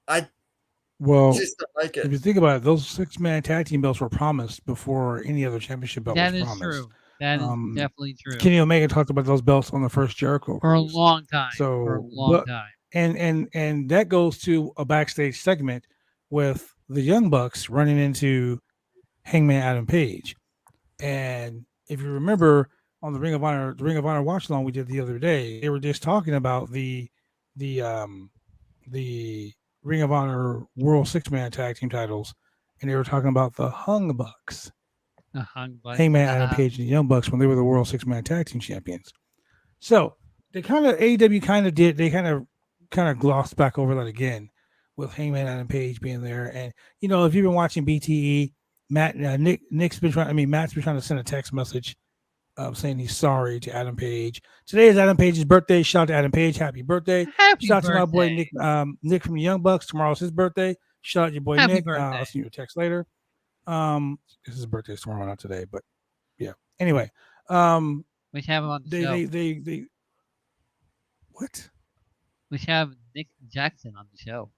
I just don't like it. If you think about it, those 6-man tag team belts were promised before any other championship belt was promised. That is true. That is definitely true. Kenny Omega talked about those belts on the first Jericho for a long time. And that goes to a backstage segment with the Young Bucks running into Hangman Adam Page. And if you remember on the Ring of Honor watch along we did the other day, they were just talking about the Ring of Honor World 6-man tag team titles, and they were talking about the Hung Bucks. Hangman Adam Page and the Young Bucks when they were the World 6-man tag team champions. So they AEW kind of glossed back over that again with Hangman Adam Page being there. And if you've been watching BTE, Matt's been trying to send a text message saying he's sorry to Adam Page. Today is Adam Page's birthday. Shout out to Adam Page. Happy birthday. Shout out to my boy Nick from the Young Bucks. Tomorrow's his birthday. Shout out to your boy Nick. I'll send you a text later. His birthday is tomorrow, not today, but yeah. Anyway, we should have him on the show. They what? We should have Nick Jackson on the show.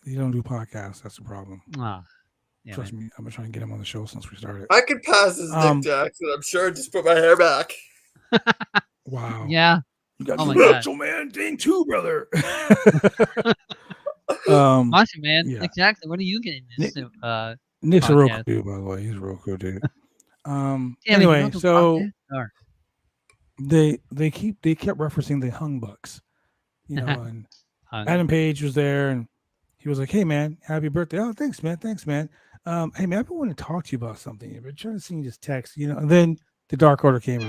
You don't do podcasts. That's the problem. Yeah, trust me, I've been trying to get him on the show since we started. I could pass as Nick Jackson. I'm sure. Just put my hair back. Wow. Yeah. You got the Macho Man thing too, brother. Macho Man, yeah. Nick Jackson. What are you getting into? Nick's a real cool dude, by the way. He's a real cool dude. Anyway, so they kept referencing the Hung Bucks, and Adam Page was there, and he was like, "Hey man, happy birthday!" "Oh, thanks man. Hey man, I've been wanting to talk to you about something. I've been trying to send you this text, And then the Dark Order came.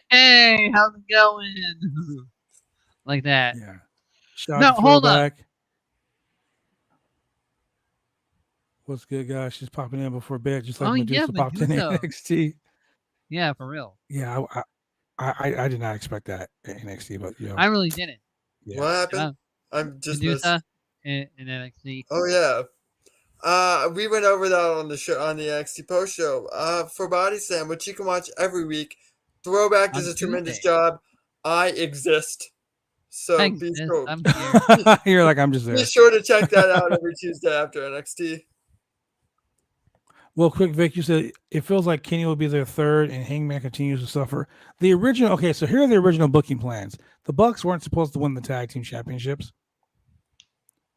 Hey, how's it going? Like that. Yeah. Hold on. What's good, guys? She's popping in before bed, just like Medusa popped in NXT. Yeah, for real. Yeah, I did not expect that at NXT, but I really didn't. Yeah. What happened? I'm just Medusa in NXT. Oh yeah. We went over that on the show on the NXT post show. For Body Slam, which you can watch every week. Throwback does a tremendous job. I exist. So be sure. I'm here. You're like, I'm just there. Be sure to check that out every Tuesday after NXT. Well, quick, Vic, you said it feels like Kenny will be their third and Hangman continues to suffer. So here are the original booking plans. The Bucks weren't supposed to win the tag team championships,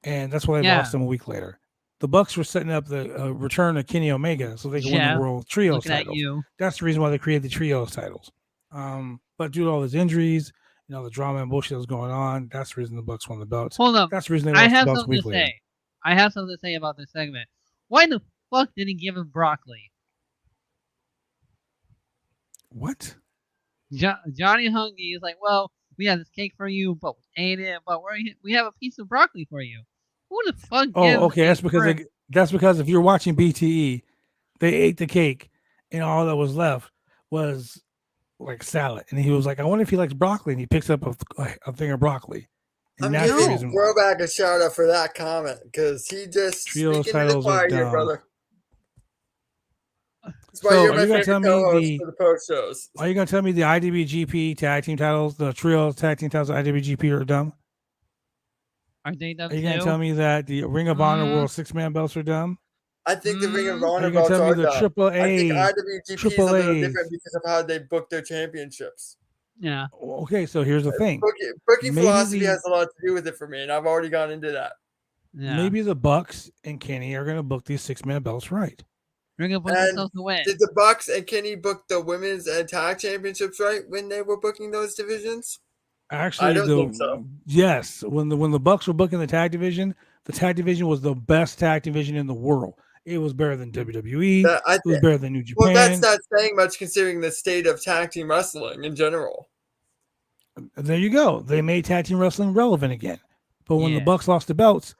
and that's why they lost them a week later. The Bucks were setting up the return of Kenny Omega so they could win the World Trios titles. That's the reason why they created the Trios titles. But due to all those injuries, the drama and bullshit that was going on, that's the reason the Bucks won the belts. Hold up. That's the reason they lost the belts a week later. I have something to say about this segment. Why the fuck did he give him broccoli? What? Johnny Hungy is like, well, we have this cake for you, but we ate it, but we have a piece of broccoli for you. Who the fuck gives okay. That's because if you're watching BTE, they ate the cake, and all that was left was like salad. And he was like, I wonder if he likes broccoli, and he picks up a thing of broccoli. And I'm giving Throwback a shout out for that comment because he just Trios speaking to the titles choir are here, dumb. brother. That's why you're my favorite co-host for the post shows. Are you gonna tell me the IWGP tag team titles, the Trios tag team titles of IWGP are dumb? Are they dumb? Are you gonna tell me that the Ring of Honor World 6-man belts are dumb? I think the Ring of Honor are you gonna belts tell me are the dumb. AAA, I think IWGP is a little different because of how they book their championships. Yeah. Okay, so here's the thing. Booking philosophy has a lot to do with it for me, and I've already gone into that. Yeah. Maybe the Bucks and Kenny are gonna book these 6-man belts right. They're gonna put themselves to win. Did the Bucks and Kenny book the women's and tag championships right when they were booking those divisions? Actually, I don't think so. Yes, when the Bucks were booking the tag division was the best tag division in the world. It was better than WWE. It was better than New Japan. Well, that's not saying much considering the state of tag team wrestling in general. There you go. They made tag team wrestling relevant again. But when the Bucks lost the belts,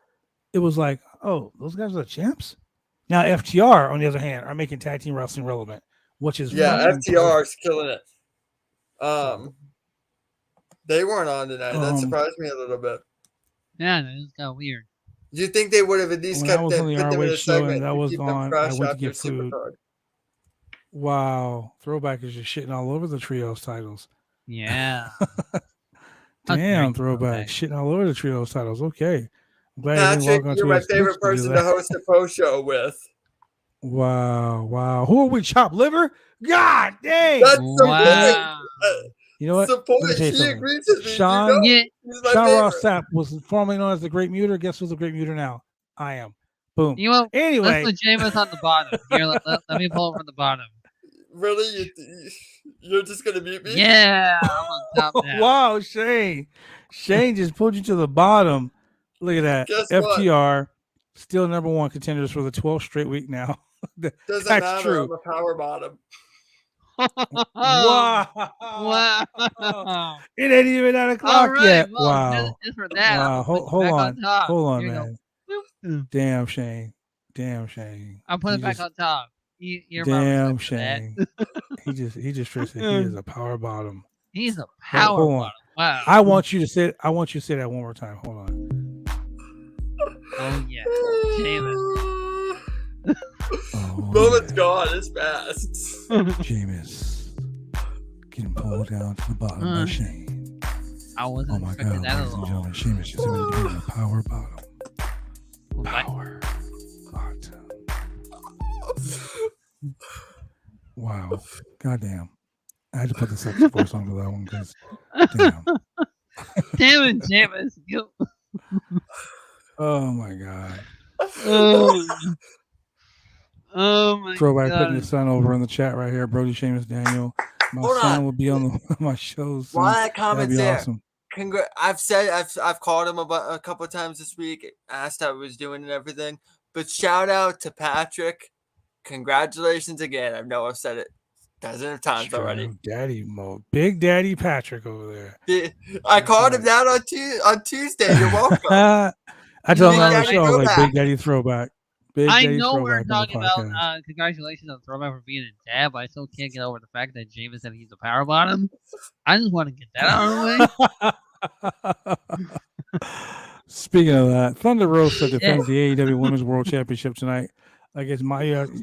it was like, oh, those guys are the champs? Now, FTR, on the other hand, are making tag team wrestling relevant, which is FTR is killing it. They weren't on tonight. That surprised me a little bit. Yeah, that just got weird. Do you think they would have at least kept them, put them in a segment that was keep on? them I fresh went to after get food. Supercard? Wow, Throwback is just shitting all over the Trios titles. Yeah. Damn, Throwback shitting all over the Trios titles. Okay. I'm glad Patrick, you're my favorite person to host a post show with. Wow. Who are we? Chopped liver? God dang. That's the you know what? He agrees with me. Sean Ross Sapp was formerly known as the Great Muter. Guess who's the Great Muter now? I am. Boom. You know, anyway, let's put Jameis on the bottom. Here, let me pull it from the bottom. Really? You're just gonna mute me? Yeah, I'm on top now. Wow, Shane just pulled you to the bottom. Look at that. Guess FTR still number one contenders for the 12th straight week now. Doesn't matter. True. I'm a power bottom. Wow. It ain't even 9 o'clock yet. Well, wow. Just for that. Wow. Hold on, man. Go. Damn, Shane. I'm putting it back on top. Damn, Shane. he just stressed it. He is a power bottom. He's a power bottom. Wow. I want you to say that one more time. Hold on. Oh yeah. Jameis. Moment's gone. It's fast. Jameis getting pulled down to the bottom by Shane. I wasn't expecting that at all. Jameis just giving a power bottom. Power bottom. Wow. Goddamn. I had to put the sex voice onto that one because damn. Damn it, Jameis. Oh my God. Oh my Throwback God. putting his son over in the chat right here. Brody Seamus Daniel. My son will be on my shows. Why that comment there? Awesome. I've called him a couple of times this week, asked how he was doing and everything. But shout out to Patrick. Congratulations again. I know I've said it dozens of times already. Daddy mode. Big Daddy Patrick over there. I called him that on Tuesday. You're welcome. I told him on the show, I was like, Big Daddy Throwback. I know we're talking about congratulations on Throwback for being a dad, but I still can't get over the fact that Jameis said he's a power bottom. I just want to get that out of the way. Speaking of that, Thunder Rosa defends the AEW Women's World Championship tonight against Mayu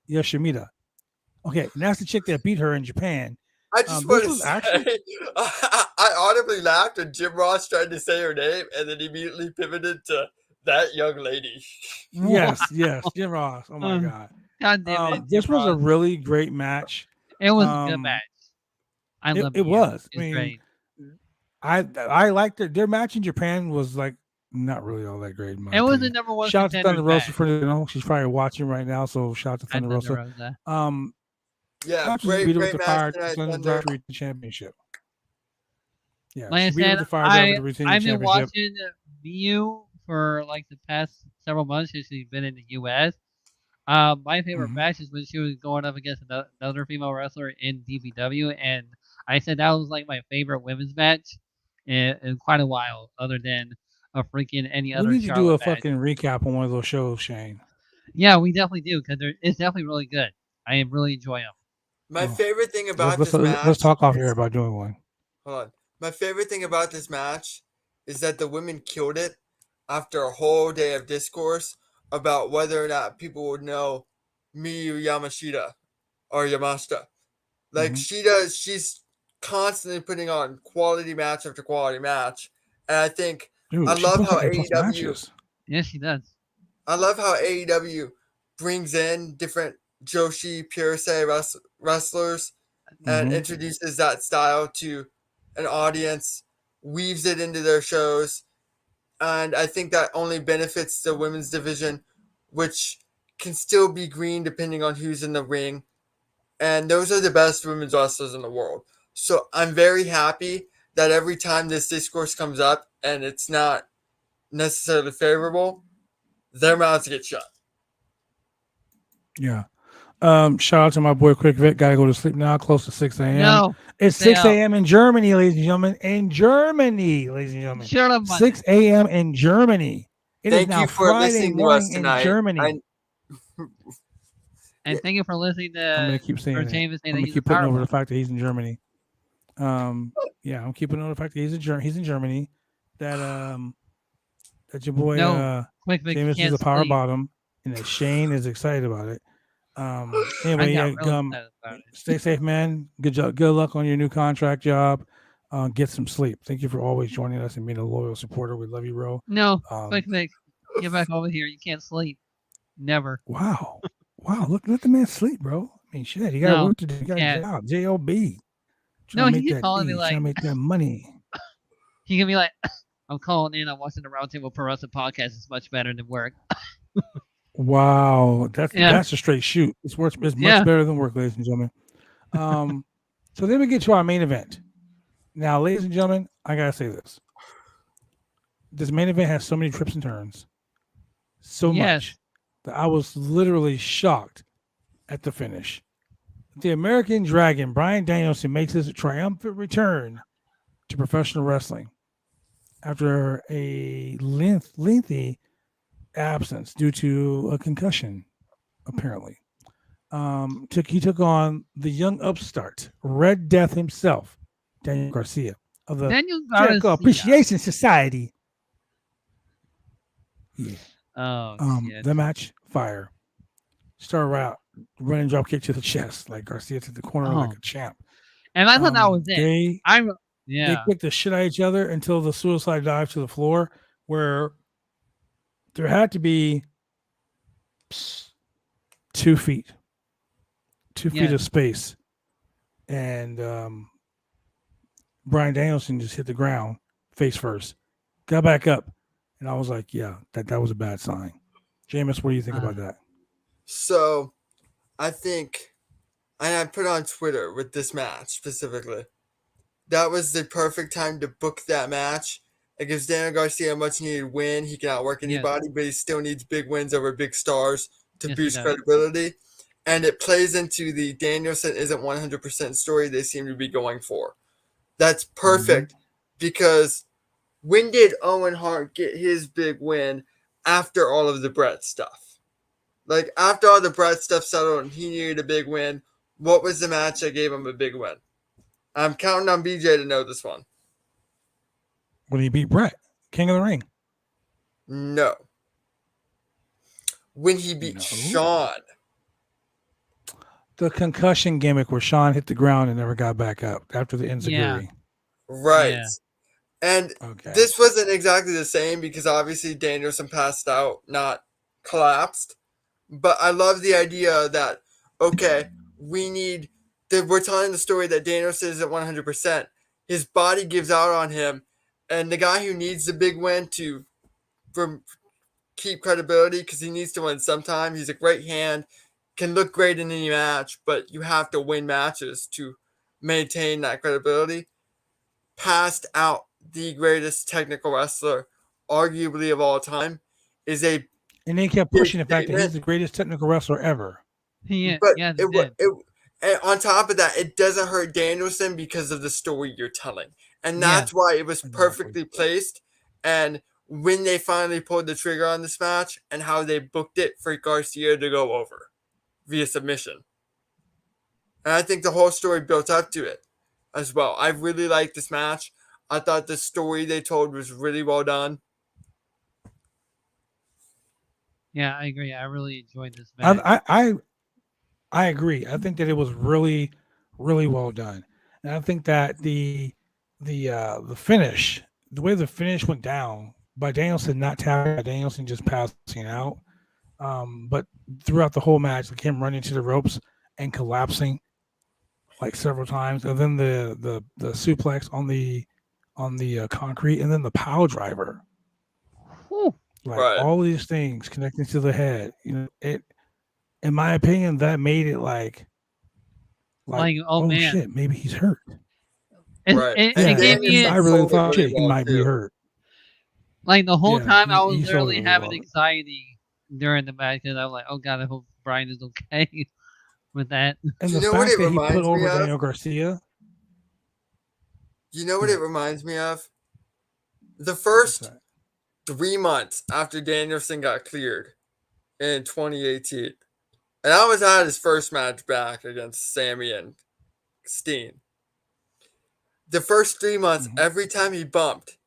Yoshimita. Okay, and that's the chick that beat her in Japan. I just want to say, I audibly laughed when Jim Ross tried to say her name, and then immediately pivoted to that young lady. Yes, Jim Ross. Oh my God. God damn it. This was a really great match. It was a good match. I loved it. It was. I mean, great. I liked their match in Japan was like not really all that great. It was the number one. Shout out to Thunder Rosa for she's probably watching right now. So shout out to Thunder Rosa. Yeah, great match tonight, the championship. Yeah, like I said, I've been watching VU for like the past several months since she's been in the U.S. My favorite match is when she was going up against another female wrestler in DPW, and I said that was like my favorite women's match in quite a while, other than a freaking any other. We need to do a match. fucking recap on one of those shows, Shane. Yeah, we definitely do because it's definitely really good. I really enjoy them. My favorite thing about this match. Let's talk off here about doing one. Hold on. My favorite thing about this match is that the women killed it after a whole day of discourse about whether or not people would know Miyu Yamashita or Yamashita. Like she's constantly putting on quality match after quality match. And I think I love how AEW. Yes, she does. I love how AEW brings in different Joshi Purusei wrestlers and introduces that style to an audience, weaves it into their shows, and I think that only benefits the women's division, which can still be green depending on who's in the ring. And those are the best women's wrestlers in the world. So I'm very happy that every time this discourse comes up and it's not necessarily favorable, their mouths get shut. Yeah. Shout out to my boy Quick Vic. Gotta go to sleep now. Close to 6 a.m. No, it's 6 a.m. in Germany, ladies and gentlemen. In Germany, ladies and gentlemen. Shut up, 6 a.m. in Germany. Thank you for listening to us tonight. In Germany. And thank you for listening to. I'm gonna keep saying that. I'm gonna keep putting over the fact that he's in Germany. Yeah, I'm keeping over the fact that he's in Germany. That your boy James is a power bottom, and that Shane is excited about it. Anyway, stay safe, man. Good job. Good luck on your new contract job. Get some sleep. Thank you for always joining us and being a loyal supporter. We love you, bro. No, Quick Vic, get back over here. You can't sleep. Never. Wow. Let the man sleep, bro. I mean, shit. You got work to do. You got a job. J-O-B. No, he can call me like. Trying to make that money. He can be like, I'm calling in. I'm watching the Roundtable Pro Wrestling podcast. It's much better than work. Wow, that's a straight shoot. It's much better than work, ladies and gentlemen. So then we get to our main event. Now, ladies and gentlemen, I gotta say this: this main event has so many twists and turns, so much that I was literally shocked at the finish. The American Dragon, Bryan Danielson, makes his triumphant return to professional wrestling after a lengthy absence due to a concussion, apparently. He took on the young upstart, Red Death himself, Daniel Garcia of the Jericho Appreciation Society. Yeah. The match, fire. Started right out, running drop kick to the chest, like Garcia to the corner like a champ. And I thought that was it. They kicked the shit out of each other until the suicide dive to the floor, where there had to be 2 feet. 2 feet of space. And Bryan Danielson just hit the ground face first. Got back up. And I was like, yeah, that was a bad sign. Jameis, what do you think about that? So, I think, and I put on Twitter with this match specifically, that was the perfect time to book that match. It gives Daniel Garcia a much-needed win. He can outwork anybody, but he still needs big wins over big stars to boost credibility. And it plays into the Danielson isn't 100% story they seem to be going for. That's perfect because when did Owen Hart get his big win after all of the Brett stuff? Like, after all the Brett stuff settled and he needed a big win, what was the match that gave him a big win? I'm counting on BJ to know this one. When he beat Brett, King of the Ring. No. When he beat Shawn. The concussion gimmick where Shawn hit the ground and never got back up after the enziguri. Right. Yeah. And this wasn't exactly the same because obviously Danielson passed out, not collapsed. But I love the idea that, we're telling the story that Danielson isn't 100%. His body gives out on him. And the guy who needs the big win to keep credibility, because he needs to win sometime. He's a great hand, can look great in any match, but you have to win matches to maintain that credibility. Passed out the greatest technical wrestler arguably of all time, is a and they kept pushing the fact that he's the greatest technical wrestler ever. But and on top of that, it doesn't hurt Danielson because of the story you're telling. And that's why it was perfectly placed. And when they finally pulled the trigger on this match and how they booked it for Garcia to go over via submission. And I think the whole story built up to it as well. I really liked this match. I thought the story they told was really well done. Yeah, I agree. I really enjoyed this match. I agree. I think that it was really, really well done, and I think that the finish, the way the finish went down by Danielson not tapping, by Danielson just passing out, but throughout the whole match, like him running to the ropes and collapsing like several times, and then the suplex on the concrete, and then the pile driver, like all these things connecting to the head, it. In my opinion, that made it like oh man, shit, maybe he's hurt. It gave me. I really thought he might be hurt. Like the whole time, I was literally having anxiety during the match because I was like, "Oh God, I hope Brian is okay with that." And the fact that he put over Daniel Garcia. You know what it reminds me of? The first 3 months after Danielson got cleared in 2018. And that was at his first match back against Sammy and Steen. The first 3 months, every time he bumped,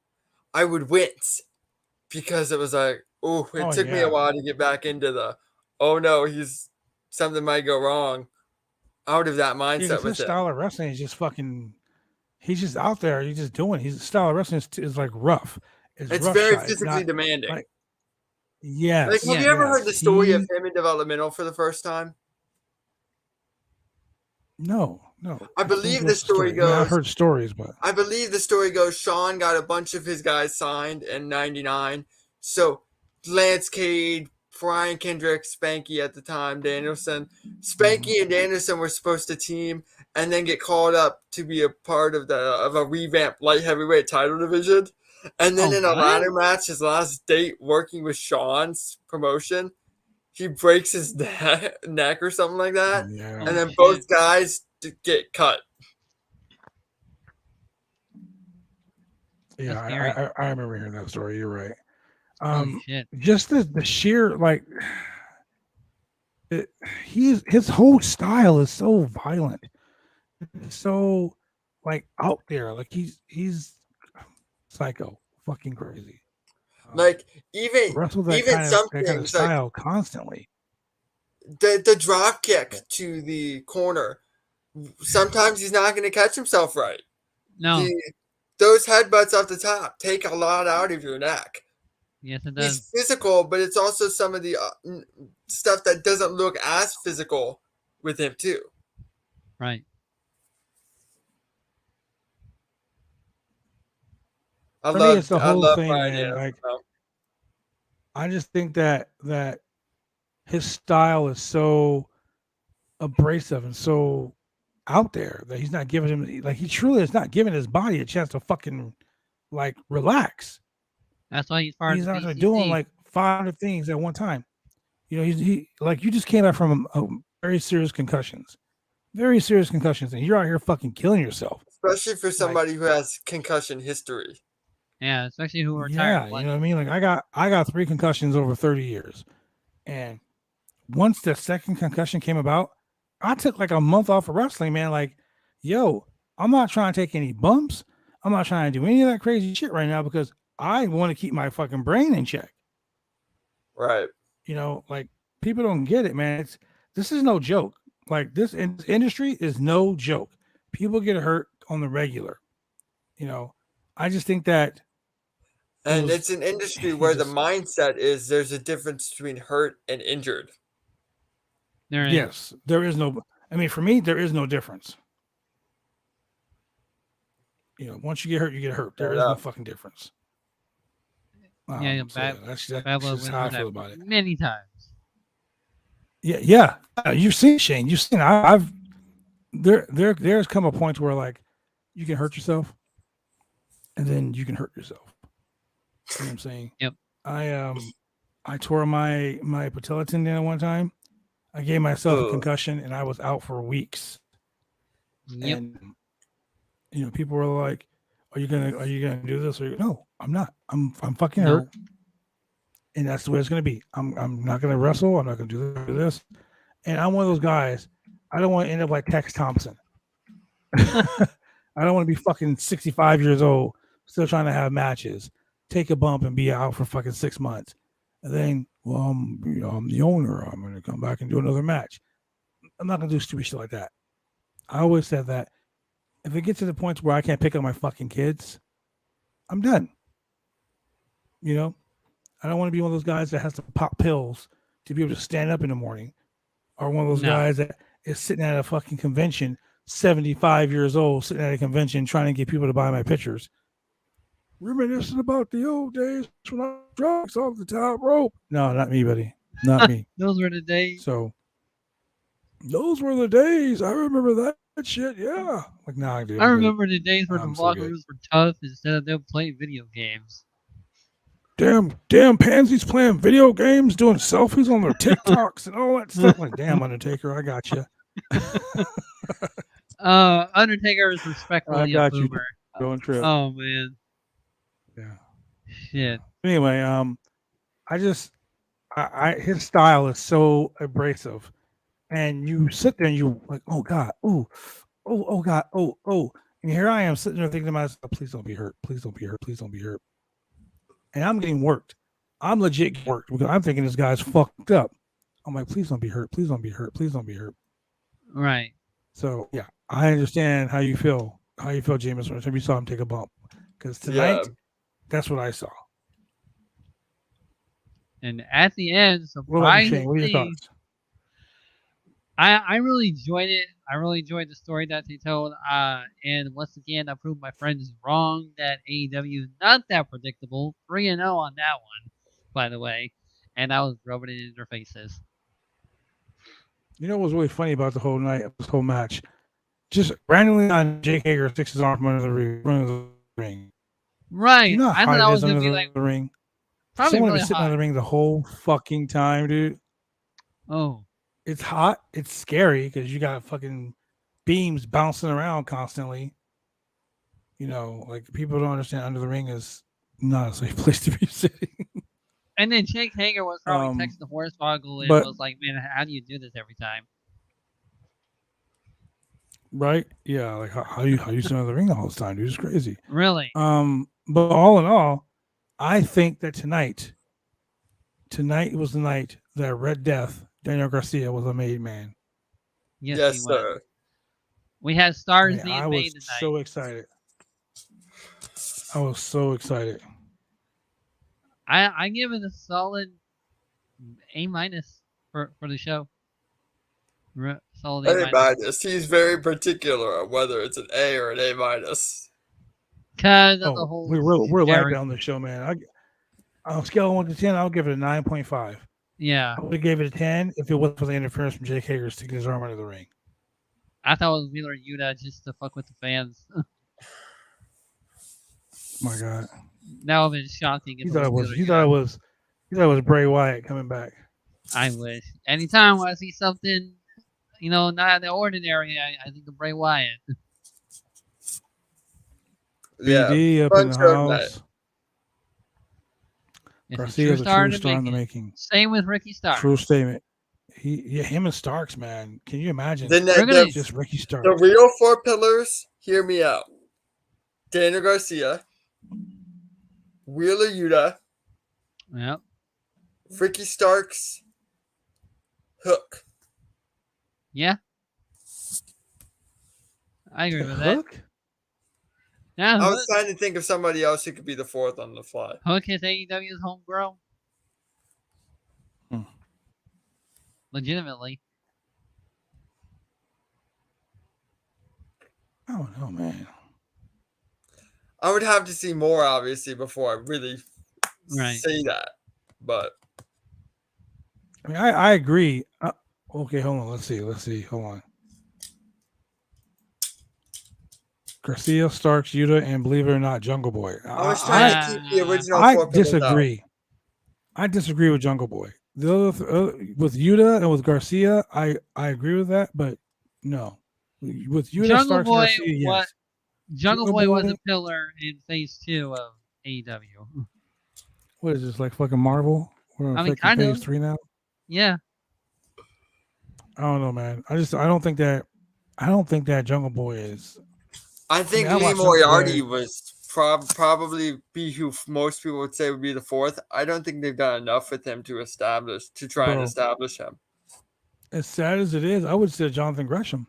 I would wince because it was like, it took me a while to get back into the, oh no, something might go wrong, out of that mindset with his style of wrestling is just fucking, he's just out there, he's just doing, his style of wrestling is like rough. It's very physically demanding. Like, yes. Like, have you ever heard the story of him in developmental for the first time? No. I believe the story goes. I've heard stories, but I believe the story goes. Sean got a bunch of his guys signed in '99. So Lance Cade, Brian Kendrick, Spanky at the time, Danielson, Spanky and Danielson were supposed to team and then get called up to be a part of a revamped light heavyweight title division. And then in a ladder match, his last date working with Sean's promotion, he breaks his neck or something like that. And then both guys get cut. Yeah, I remember hearing that story. You're right. Just the sheer, like, his whole style is so violent. It's so, like, out there. Like, he's psycho, fucking crazy. Like even some kind of style, like, constantly. The drop kick to the corner. Sometimes he's not going to catch himself right. No, those headbutts off the top take a lot out of your neck. Yes, it does. He's physical, but it's also some of the stuff that doesn't look as physical with him too. Right. It's the whole thing, man. Like, I just think that his style is so abrasive and so out there that he's not giving him, like, he truly is not giving his body a chance to fucking, like, relax. That's why he's not doing like 500 things at one time. He like, you just came out from very serious concussions, and you're out here fucking killing yourself. Especially for somebody who has concussion history. Yeah, especially who are retired. Yeah, you know what I mean? Like, I got 3 concussions over 30 years. And once the second concussion came about, I took like a month off of wrestling, man. Like, yo, I'm not trying to take any bumps. I'm not trying to do any of that crazy shit right now because I want to keep my fucking brain in check. Right. Like, people don't get it, man. This is no joke. Like, this industry is no joke. People get hurt on the regular. I just think that. And it's an industry where the mindset is there's a difference between hurt and injured. Yes, there is no. I mean, for me, there is no difference. Once you get hurt, you get hurt. There is no fucking difference. That's how I feel about it. Many times. Yeah. You've seen Shane. You've seen. There's come a point where, like, you can hurt yourself, and then you can hurt yourself. You know what I'm saying? Yep. I tore my patella tendon at one time. I gave myself a concussion and I was out for weeks. Yep. And people were like, Are you gonna do this? Or no, I'm not. I'm fucking hurt. And that's the way it's gonna be. I'm not gonna wrestle. I'm not gonna do this. And I'm one of those guys. I don't want to end up like Tex Thompson. I don't want to be fucking 65 years old, still trying to have matches, take a bump and be out for fucking 6 months. And then, well, I'm the owner. I'm going to come back and do another match. I'm not going to do stupid shit like that. I always said that if it gets to the point where I can't pick up my fucking kids, I'm done. I don't want to be one of those guys that has to pop pills to be able to stand up in the morning, or one of those guys that is sitting at a fucking convention, 75 years old, sitting at a convention trying to get people to buy my pictures. Reminiscing about the old days when I was drugs off the top rope. No, not me, buddy. Not me. Those were the days. So, those were the days. I remember that shit. Yeah. Like, nah, dude. I remember the days where the locker rooms were tough instead of them playing video games. Damn pansies playing video games, doing selfies on their TikToks and all that stuff. Like, damn, Undertaker, I got you. Undertaker is respectfully a boomer. Going trip. Oh man. Yeah. Shit. Anyway, his style is so abrasive, and you sit there and you like, oh God, oh God, oh, and here I am sitting there thinking to myself, please don't be hurt, please don't be hurt, please don't be hurt. And I'm getting worked. I'm legit getting worked because I'm thinking this guy's fucked up. I'm like, please don't be hurt, please don't be hurt, please don't be hurt. Right. So yeah, I understand how you feel, James, when you saw him take a bump, because tonight. Yeah. That's what I saw. And at the end, surprisingly, what are your thoughts? I really enjoyed it. I really enjoyed the story that they told. And once again, I proved my friends wrong that AEW is not that predictable. 3-0 on that one, by the way. And I was rubbing it in their faces. You know what was really funny about the whole night, this whole match? Just randomly on Jake Hager sticks his arm from under the ring. Right. You know I thought I was going to be like the ring. Probably Someone really was sitting hot. on the ring the whole fucking time, dude. Oh. It's hot. It's scary because you got fucking beams bouncing around constantly. Like people don't understand under the ring is not a safe place to be sitting. And then Jake Hager was probably texting the Hornswoggle and was like, man, how do you do this every time? Right? Yeah, like how you sit on the ring all the time, dude. It's crazy. Really? But all in all, I think that tonight was the night that Red Death, Daniel Garcia, was a made man. Yes sir. We had stars being made tonight. I was so excited. I was so excited. I give it a solid A- for the show. Solid A-. He's very particular on whether it's an A or an A-. Because of the whole. We're light down the show, man. On a scale of 1 to 10, I'll give it a 9.5. Yeah. I would have gave it a 10 if it wasn't for the interference from Jake Hager sticking his arm under the ring. I thought it was Wheeler Yuta just to fuck with the fans. My God. That would have been shocking. You thought it was Bray Wyatt coming back. I wish. Anytime I see something, not in the ordinary, I think of Bray Wyatt. Yeah. BD up in the house. Garcia is a true star in the making. Same with Ricky Starks. True statement. Him and Starks, man. Can you imagine? Just Ricky Starks. The real 4 pillars, hear me out. Daniel Garcia, Wheeler Yuta, yep. Ricky Starks, Hook. Yeah. I agree with Hook? that. Yeah, I was trying to think of somebody else who could be the 4th on the fly. Hook is AEW's homegrown. Legitimately. I don't know, man. I would have to see more, obviously, before I really say that. But I mean, I agree. Okay, hold on. Let's see. Hold on. Garcia, Starks, Yuta, and believe it or not, Jungle Boy. I was trying to keep the original I four pillars disagree. out. I disagree with Jungle Boy. The other with Yuta and with Garcia, I agree with that, but no. With Yuta, Jungle Starks, Boy, Garcia, yes. Jungle Boy was a pillar in Phase 2 of AEW. What is this, like fucking Marvel? We're I mean, kind of Phase 3 now. Yeah. I don't know, man. I don't think that Jungle Boy is. I think Lee Moriarty was probably be who most people would say would be the fourth. I don't think they've done enough with him to try and establish him. As sad as it is, I would say Jonathan Gresham.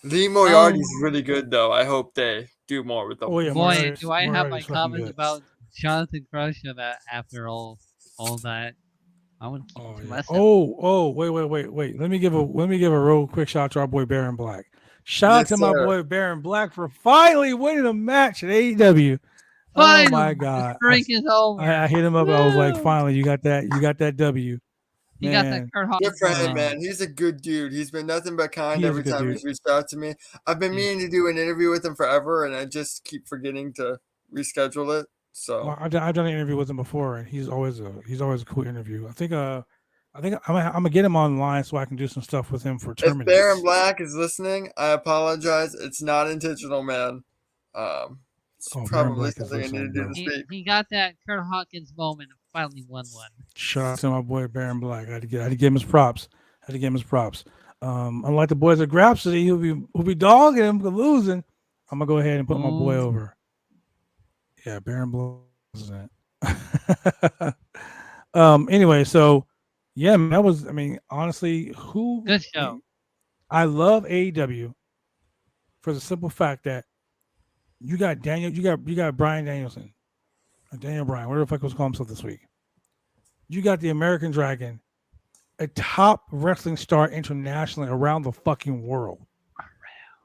Lee Moriarty's really good, though. I hope they do more with him. Oh yeah, boy, do I have my comments about Jonathan Gresham after all that. I would keep it to myself. Wait. Let me give a real quick shout out to our boy Baron Black. Shout out to my boy Baron Black for finally winning a match at AEW. Finally, oh my god. The streak is over. I hit him up. Woo! I was like, finally, you got that W. You got that Kurt Hawkins. Good for him, man. He's a good dude. He's been nothing but kind every time he's reached out to me. I've been meaning to do an interview with him forever, and I just keep forgetting to reschedule it. So I've done an interview with him before, and he's always a cool interview. I think I'm gonna get him online so I can do some stuff with him for tournaments. If Baron Black is listening, I apologize. It's not intentional, man. It's probably something I need to do this week. He got that Kurt Hawkins moment and finally won one. Shout out to my boy Baron Black. I had to give him his props. Unlike the boys at Grapsody who'll be dogging him for losing, I'm gonna go ahead and put my boy over. Yeah, Baron Black is that. Anyway, so yeah, man, that was. I mean, honestly, good show. I love AEW for the simple fact that you got Bryan Danielson, Daniel Bryan, whatever the fuck was calling himself this week. You got the American Dragon, a top wrestling star internationally around the fucking world,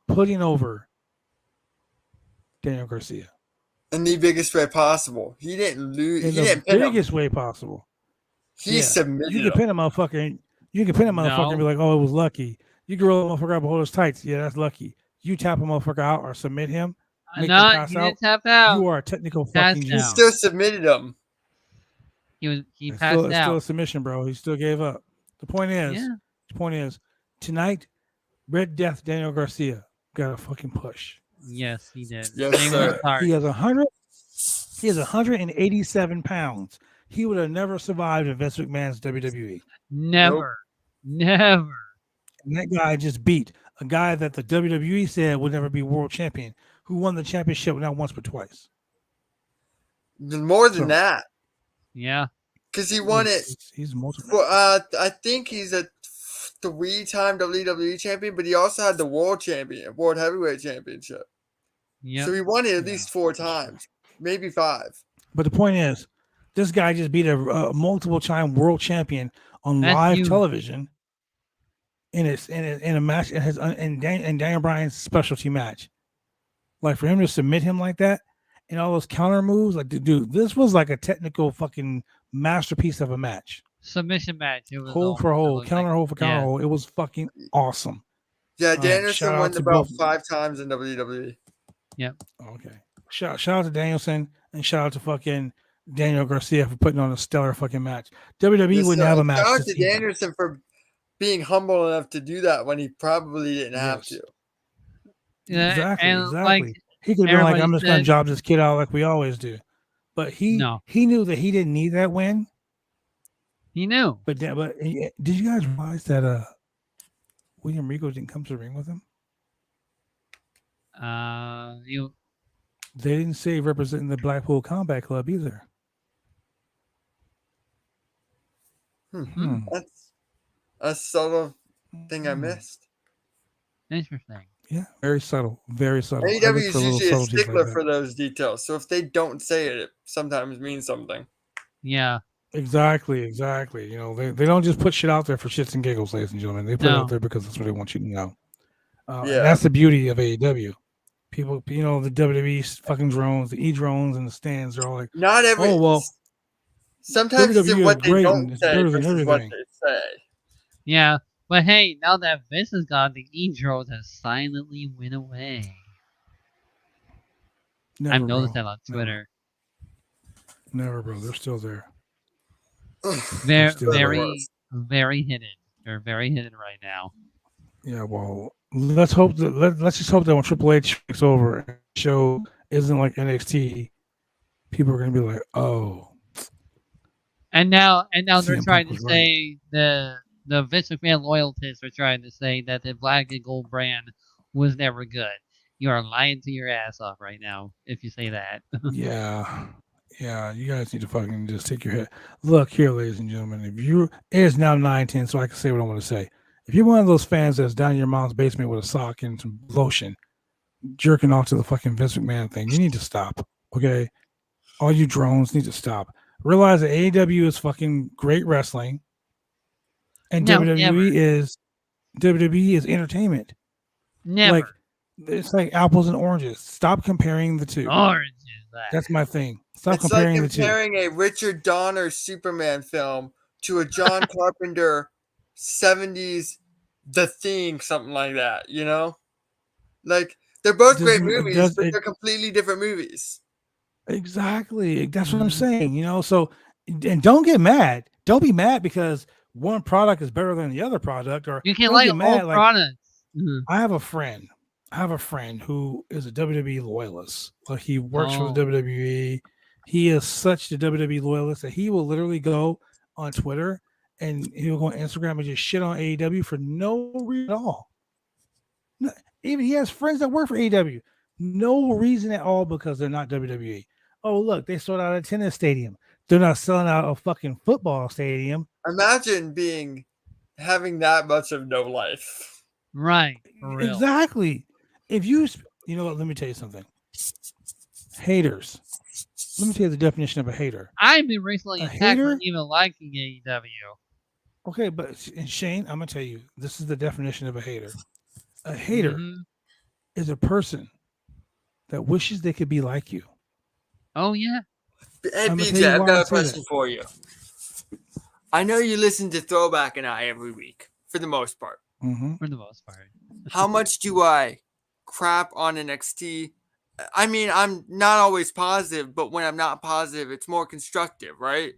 putting over Daniel Garcia in the biggest way possible. He didn't lose. In the biggest way possible. He submitted. You can pin a motherfucker. And be like, "Oh, it was lucky." You can roll a motherfucker up and hold his tights. Yeah, that's lucky. You tap a motherfucker out or submit him. He didn't tap out. You are a technical fucking genius. He still submitted him. He passed out. It's still a submission, bro. He still gave up. The point is, tonight, Red Death Daniel Garcia got a fucking push. Yes, he did. Yes, sir. He has 187 pounds. He would have never survived in Vince McMahon's WWE. Never. And that guy just beat a guy that the WWE said would never be world champion, who won the championship not once but twice. More than that. Yeah. Because he won it. He's multiple. I think he's a 3-time WWE champion, but he also had the world heavyweight championship. Yeah. So he won it at least 4 times, maybe 5. But the point is, this guy just beat a multiple-time world champion on live television in a match in Daniel Bryan's specialty match. Like, for him to submit him like that and all those counter moves, like, dude, this was like a technical fucking masterpiece of a match. Submission match. It was hold for hold, counter hold for counter hold. It was fucking awesome. Yeah, Danielson won about 5 times in WWE. Yep. Okay. Shout out to Danielson and shout out to fucking Daniel Garcia for putting on a stellar fucking match. WWE wouldn't have a match. Shout out to Danielson for being humble enough to do that when he probably didn't have to. Yeah, exactly. Like, he could have been like, I'm just going to job this kid out like we always do. But he knew that he didn't need that win. He knew. But did you guys realize that William Regal didn't come to the ring with him? They didn't say representing the Blackpool Combat Club either. That's a subtle thing I missed. Interesting. Yeah, very subtle. Very subtle. AEW is usually a stickler for those details. So if they don't say it, it sometimes means something. Yeah. Exactly. You know, they don't just put shit out there for shits and giggles, ladies and gentlemen. They put it out there because that's what they want you to know. And that's the beauty of AEW. People, you know, the WWE fucking drones, the E-drones and the stands, they're all like, not every. Oh, well, sometimes it's what they don't say versus what they say. Yeah, but hey, now that Vince is gone, the E-drones have silently went away. Never, I've noticed bro. that on Twitter. Never, bro. They're still there. Very, very hidden. They're very hidden right now. Yeah, well, let's hope that let's just hope that when Triple H takes over and the show isn't like NXT, people are gonna be like, oh. And now they're CM trying Punk to was say the Vince McMahon loyalists are trying to say that the black and gold brand was never good. You are lying to your ass off right now if you say that. Yeah. Yeah, you guys need to fucking just take your head. Look here, ladies and gentlemen. If you it is now 9:10, so I can say what I want to say. If you're one of those fans that's down in your mom's basement with a sock and some lotion, jerking off to the fucking Vince McMahon thing, you need to stop. Okay? All you drones need to stop. Realize that AEW is fucking great wrestling. And No, WWE is entertainment. Never. Like it's like apples and oranges. Stop comparing the two. Oranges. That's my thing. Stop It's comparing like the two. comparing a Richard Donner Superman film to a John Carpenter 70s The Thing, something like that, you know? Like, they're both great movies, but they're completely different movies. Exactly. That's what I'm saying, you know? So, and don't get mad. Don't be mad because one product is better than the other product. Or you can't like all products. I have a friend who is a WWE loyalist. Like he works for the WWE. He is such a WWE loyalist that he will literally go on Twitter and he'll go on Instagram and just shit on AEW for no reason at all. Even he has friends that work for AEW. No reason at all because they're not WWE. Oh, look, they sold out a tennis stadium. They're not selling out a fucking football stadium. Imagine having that much of no life. Right. Exactly. If you know what, let me tell you something. Haters. Let me tell you the definition of a hater. I've been recently attacked for even liking AEW. Okay, but Shane, I'm gonna tell you, this is the definition of a hater. A hater is a person that wishes they could be like you. Oh yeah. Hey BJ, I've got a question for you. I know you listen to Throwback and I every week, for the most part. Mm-hmm. For the most part. How much do I crap on NXT? I mean, I'm not always positive, but when I'm not positive, it's more constructive, right?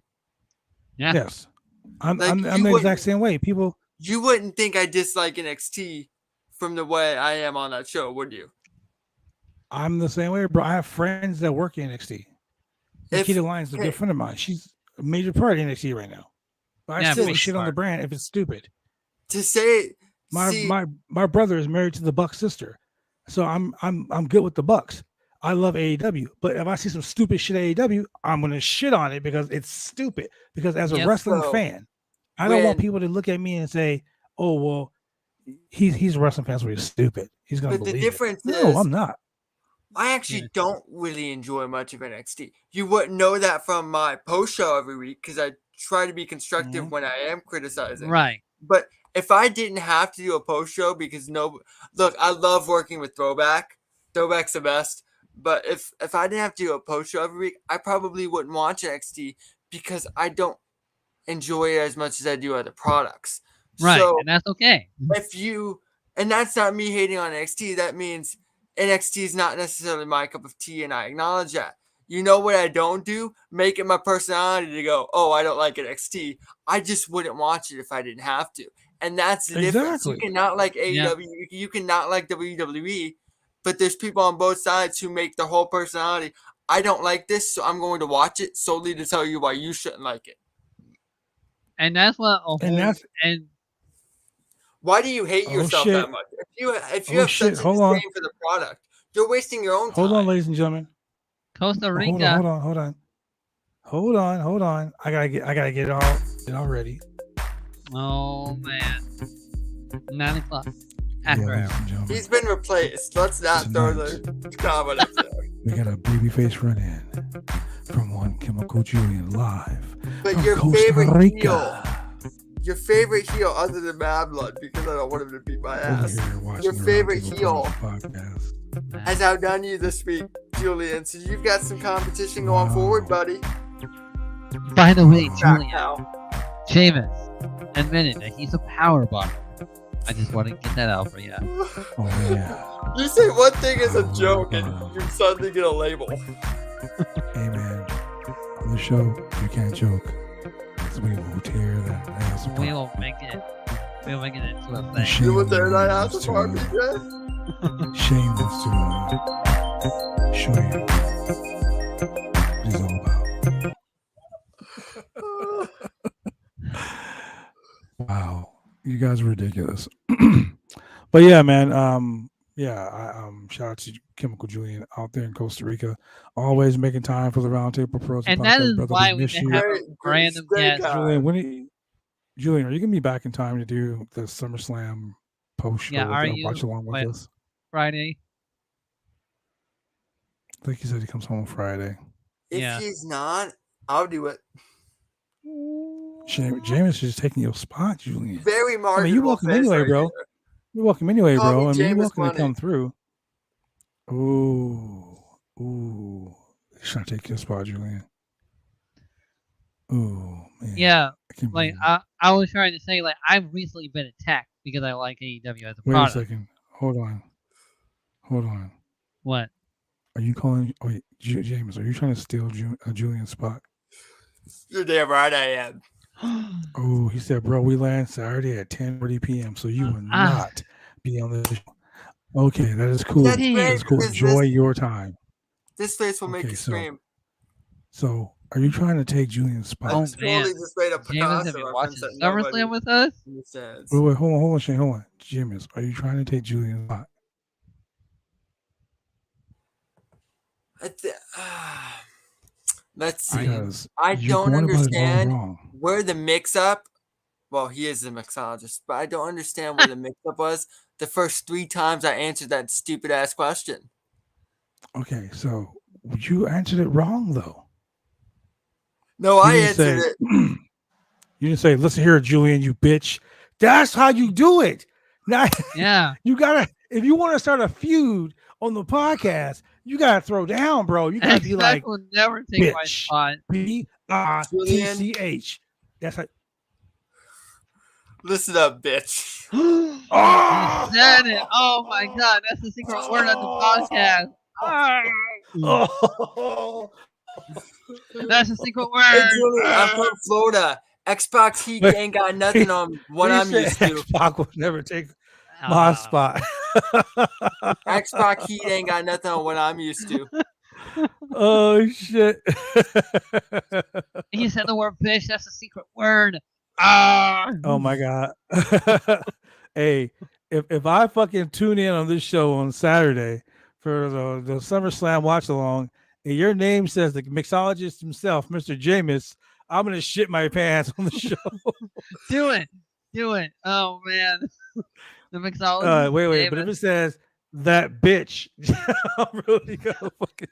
Yeah. Yes. I'm the exact same way. People, you wouldn't think I dislike NXT from the way I am on that show, would you? I'm the same way, bro. I have friends that work in NXT. Nikita Lyons is a good friend of mine. She's a major part of NXT right now. But I still shit on the brand if it's stupid. To say my brother is married to the Bucks sister, so I'm good with the Bucks. I love AEW, but if I see some stupid shit at AEW, I'm gonna shit on it because it's stupid. Because as a wrestling fan, I don't want people to look at me and say, "Oh, well, he's a wrestling fan, so he's stupid. He's gonna believe." But the difference is, no, I'm not. I actually don't really enjoy much of NXT. You wouldn't know that from my post show every week because I try to be constructive when I am criticizing. Right. But if I didn't have to do a post show because look, I love working with Throwback. Throwback's the best. But if I didn't have to do a post show every week, I probably wouldn't watch NXT because I don't enjoy it as much as I do other products. Right, so and that's okay. And that's not me hating on NXT. That means NXT is not necessarily my cup of tea, and I acknowledge that. You know what I don't do? Make it my personality to go, oh, I don't like NXT. I just wouldn't watch it if I didn't have to. And that's the difference. You cannot like AEW. You cannot like WWE. But there's people on both sides who make the whole personality. I don't like this, so I'm going to watch it solely to tell you why you shouldn't like it. And that's what. Why do you hate yourself that much? If you have such a disdain for the product, you're wasting your own time. Hold on, ladies and gentlemen. Costa Rica. Hold on. I gotta get it all ready. Oh man. 9 o'clock. He's been replaced. Let's not throw the comment up there. We got a babyface run in from One Chemical Julian live. But your favorite heel other than Mad Blood, because I don't want him to beat my ass. Your favorite heel has outdone you this week, Julian. So you've got some competition going forward, buddy. By the way, Julian, Sheamus admitted that he's a power bottom. I just want to get that out for you. Oh yeah. You say one thing is a joke, and you suddenly get a label. Hey man, on the show you can't joke. So we will tear that ass apart. We will make it into a thing. You will tear that ass apart, BJ? Shane wants to show you what he's all about. Wow, you guys are ridiculous. But yeah, man. Shout out to Chemical Julian out there in Costa Rica, always making time for the Roundtable Pros. And podcast, that is brother. why We we miss can you. have a random guest. Julian, are you gonna be back in time to do the SummerSlam post show? Yeah, are you? Watch along with us Friday. I think he said he comes home Friday. If he's not, I'll do it. James is taking your spot, Julian. Very marketable. I mean, you're welcome anyway, right bro. here. You're welcome anyway, Call bro. me I mean, you're James welcome Money. to come through. Ooh. He's trying to take your spot, Julian. Ooh, man. Yeah, I can't like believe it. I was trying to say, like I've recently been attacked because I like AEW as a Wait product. a second. Hold on. What? Are you calling? Wait, James, are you trying to steal Julian's spot? You're damn right I am. Oh, he said, bro, we land Saturday at 10:40 p.m., so you will not be on the show. Okay, that is cool. That's That's cool. Enjoy your time. This face will make you scream. So, are you trying to take Julian's spot? Oh, Totally man. just made a James, Picasso have you watched reference that nobody SummerSlam with us? understands. Wait, hold on, Shane, hold on. James, are you trying to take Julian's spot? Let's see. Because I don't understand wrong. where the mix-up. Well, he is a mixologist, but I don't understand where the mix-up was the first 3 times I answered that stupid-ass question. Okay, so you answered it wrong, though. No, I answered it. You didn't say, listen here, Julian, you bitch. That's how you do it. Now, Yeah. you gotta, if you want to start a feud on the podcast, you gotta throw down, bro. You gotta be like, will never take my bitch. spot. BITCH. That's how. Listen up, bitch. You said it. Oh my god, that's the secret word on the podcast. Oh. That's the secret Hey, word. Julian, I'm from Florida. Xbox Heat ain't got nothing on what I'm used to. Xbox will never take my spot. Xbox Heat ain't got nothing on what I'm used to. Oh shit! You said the word bitch. That's the secret word. Oh my god! Hey, if I fucking tune in on this show on Saturday for the SummerSlam watch along, and your name says the mixologist himself, Mr. Jameis, I'm gonna shit my pants on the show. Do it. Oh man, the mixologist. Wait. Jameis. But if it says that bitch, I'm really gonna fucking.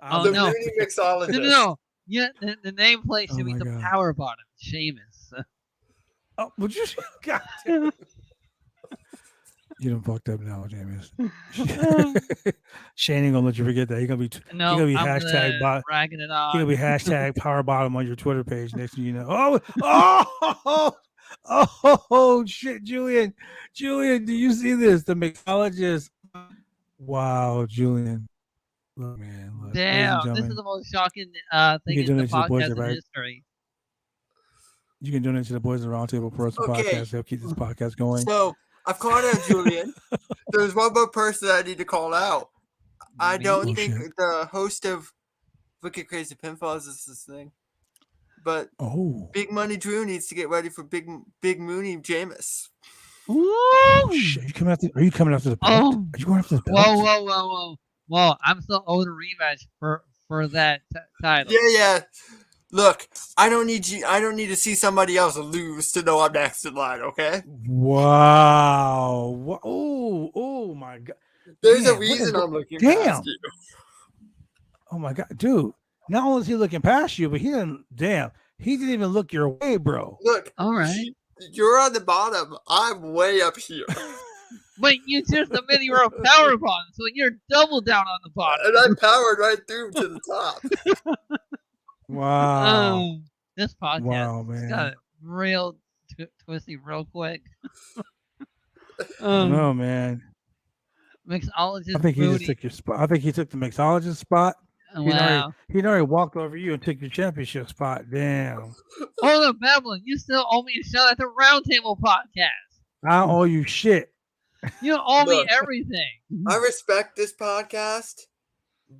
The Mooney mixologist. No. Yeah, the nameplate should be the God. power bottom, Sheamus. Oh, would you? God damn. You done fucked up now, James. Shane ain't gonna let you forget that. He's gonna be hashtag bragging it on. He's gonna be hashtag power bottom on your Twitter page next thing you know. Oh shit, Julian, do you see this? The mixologist. Wow, Julian. Look, man. Look, damn, this is the most shocking thing in the podcast history. You can donate to the Boys of the Roundtable Pros podcast to help keep this podcast going. So I've called out Julian. There's one more person that I need to call out. I don't think the host of Wicked Crazy Pinfalls is this thing. But Big Money Drew needs to get ready for Big Mooney Jameis. Ooh. Shit, are you coming after the belt? Are you going after the belt? Whoa! I'm still owed a rematch for that title. Yeah. Look, I don't need to see somebody else lose to know I'm next in line. Okay? Wow! Oh my god! There's a reason I'm looking past you. Oh my god, dude! Not only is he looking past you, but he didn't even look your way, bro. Look, all right. You're on the bottom. I'm way up here. But you just admitted you were a power bottom, so you're double down on the bottom. And I powered right through to the top. Wow. This podcast has got real twisting real quick. No, man. Mixologist I think he booty. just took your spot. I think he took the mixologist spot. Wow. He already walked over you and took your championship spot. Damn. Hold up, Babylon. You still owe me a shout at the Roundtable podcast. I don't owe you shit. You owe me everything. I respect this podcast,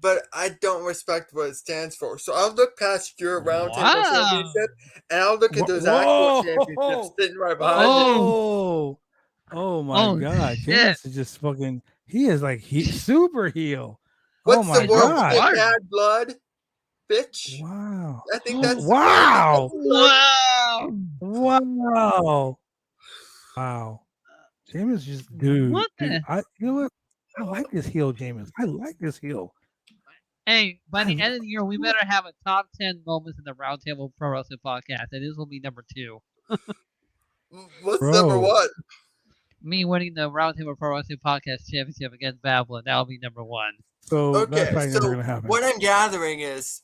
but I don't respect what it stands for. So I'll look past your Roundtable Championship, and I'll look at those actual championships sitting right behind you. Oh my God. James is just fucking, he is like super heel. What's the word? Bad blood, bitch. Wow. I think that's wow. James just dude. You know what? I like this heel, James. I like this heel. Hey, by the end of the year, we better have a top 10 moments in the Roundtable Pro Wrestling Podcast, and this will be number 2. What's number 1? Me winning the Roundtable Pro Wrestling Podcast Championship against Babylon. That'll be number 1. So that's probably never gonna happen. What I'm gathering is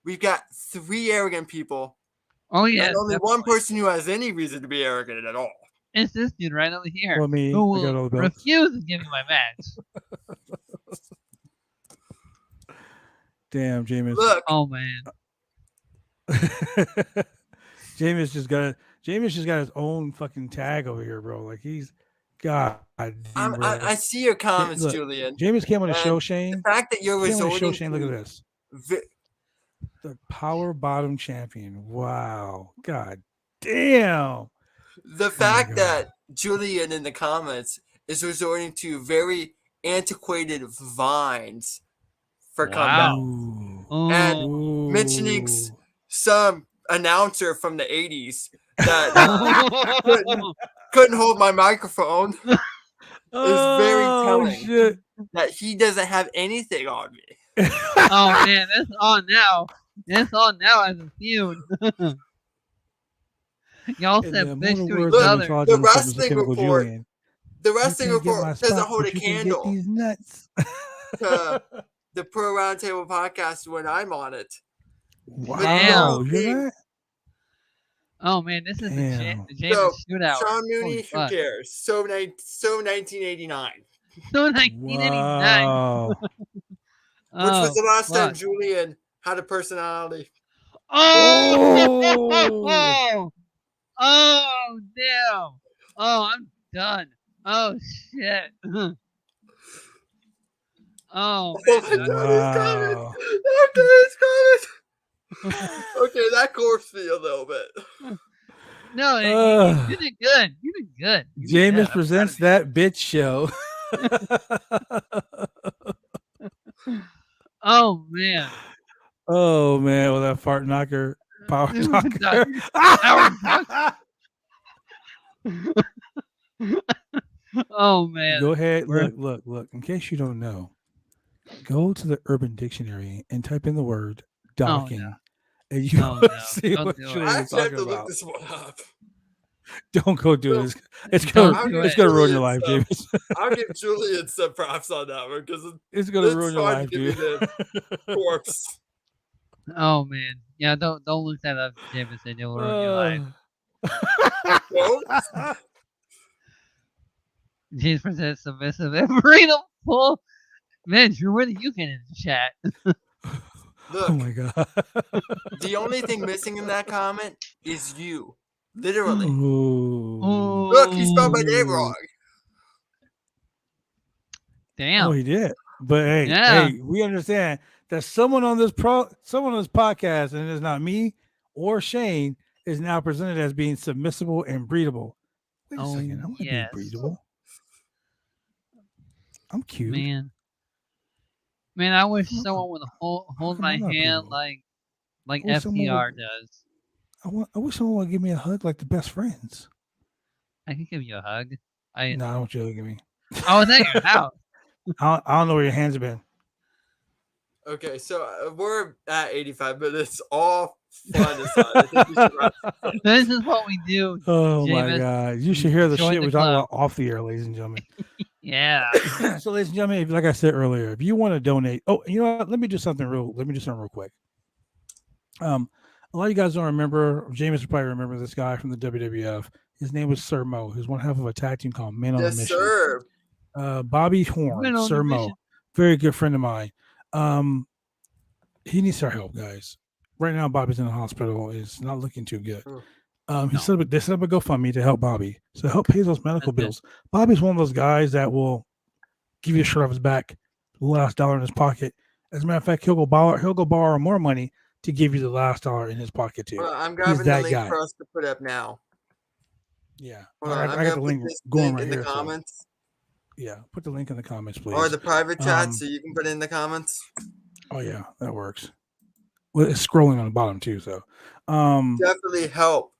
we've got 3 arrogant people. Oh yeah. And only one person who has any reason to be arrogant at all. It's this dude right over here. Well, me, who will refuse to give me my match. Damn, James. Look. Oh man. James just got his own fucking tag over here, bro. Like he's God. I see your comments, look, Julian. James came on the show, Shane. The fact that you're resorting Shane, look at this. The power bottom champion. Wow. God damn. The fact that Julian in the comments is resorting to very antiquated vines for comeback. And mentioning some announcer from the 80s that couldn't hold my microphone is very telling. Shit. That he doesn't have anything on me. Oh man, that's on now. That's on now as a feud. Y'all said bitch to each other. The wrestling report. The wrestling report doesn't hold a candle these nuts. to the Pro Roundtable podcast when I'm on it. Wow. Oh man, this is the James shootout. Sean Mooney, who cares? So 1989. So 1989. Wow. Which was the last time Julian had a personality. Oh! Oh, damn. Oh, I'm done. Oh, shit. Oh, my God, he's coming. Okay, that corpsed me a little bit. No, you did good. You did good. James presents that bitch show. Oh man. Oh man, well that fart knocker, power knocker. Oh man. Go ahead. Look. In case you don't know, go to the Urban Dictionary and type in the word docking. And you see what Julian's talking about. Look this one up. Don't go do it. It's gonna ruin your life, James. I'll give Julian some props on that one because it's gonna ruin your life, dude. Corpse. Oh man, yeah. Don't look that up, Jameson. You'll ruin your life. James presents submissive and freedom full. Man, Drew, where did you get in the chat? Look, oh my God. The only thing missing in that comment is you. Literally. Ooh. Look, he spelled my name wrong. Damn. Oh, he did. But hey, we understand that someone on this podcast, and it's not me or Shane, is now presented as being submissible and breedable. Wait a second. I want to be breedable. I'm cute. Man, I wish someone would hold my hand like FDR does. I wish someone would give me a hug like the best friends. I can give you a hug. No, I don't want you to give me. I was at your house. I don't know where your hands have been. Okay, so we're at 85 minutes. All fun aside. This is what we do. Oh James. my God! You should hear the shit we're talking about off the air, ladies and gentlemen. Yeah. So, ladies and gentlemen, like I said earlier, if you want to donate, you know what? Let me do something real quick. A lot of you guys don't remember. James will probably remember this guy from the WWF. His name was Sir Mo. He was one half of a tag team called Men on a Mission. Sir. Bobby Horn, Sir Mo, very good friend of mine. He needs our help, guys. Right now, Bobby's in the hospital. It's not looking too good. They set up a GoFundMe to help Bobby. So help pay those medical bills. Bobby's one of those guys that will give you a shirt off his back, the last dollar in his pocket. As a matter of fact, he'll go borrow more money to give you the last dollar in his pocket too. I'm grabbing the link for us to put up now. Yeah, I got the link going right in the comments. So. Yeah, put the link in the comments, please. Or the private chat, so you can put it in the comments. Oh yeah, that works. Well, it's scrolling on the bottom too, so definitely help.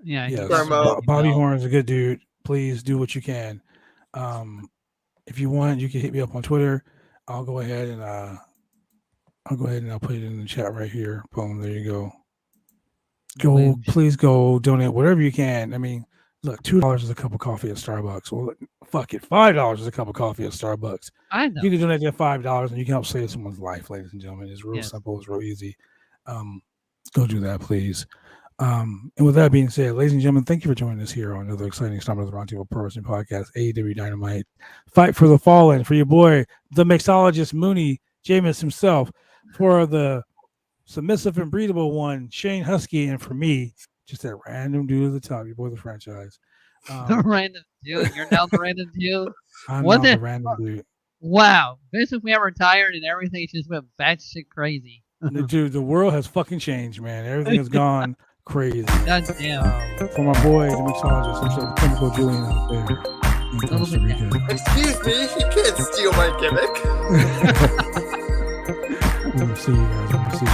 Yeah, yes. Bobby Horn's a good dude. Please do what you can. If you want, you can hit me up on Twitter. I'll go ahead and I'll put it in the chat right here. Boom, there you go. Please go donate whatever you can. I mean, look, $2 is a cup of coffee at Starbucks. Well, fuck it, $5 is a cup of coffee at Starbucks. I know. You can donate that $5 and you can help save someone's life, ladies and gentlemen. It's real simple. It's real easy. Go do that, please. And with that being said, ladies and gentlemen, thank you for joining us here on another exciting installment of the Roundtable Pro Wrestling Podcast, AEW Dynamite. Fight for the Fallen, for your boy, the mixologist Mooney, Jameis himself, for the submissive and breathable one, Shane Husky, and for me, just that random dude at the top, your boy, the franchise. The random dude. You're now the random dude. I'm now the random dude. Wow. Basically, I'm retired and everything just went batshit crazy. Dude, the world has fucking changed, man. Everything has gone crazy. God damn. For my boy, the mixologist, himself, Chemical Julian out there in Costa Rica. Excuse me, you can't steal my gimmick. We'll see you guys. We'll see you.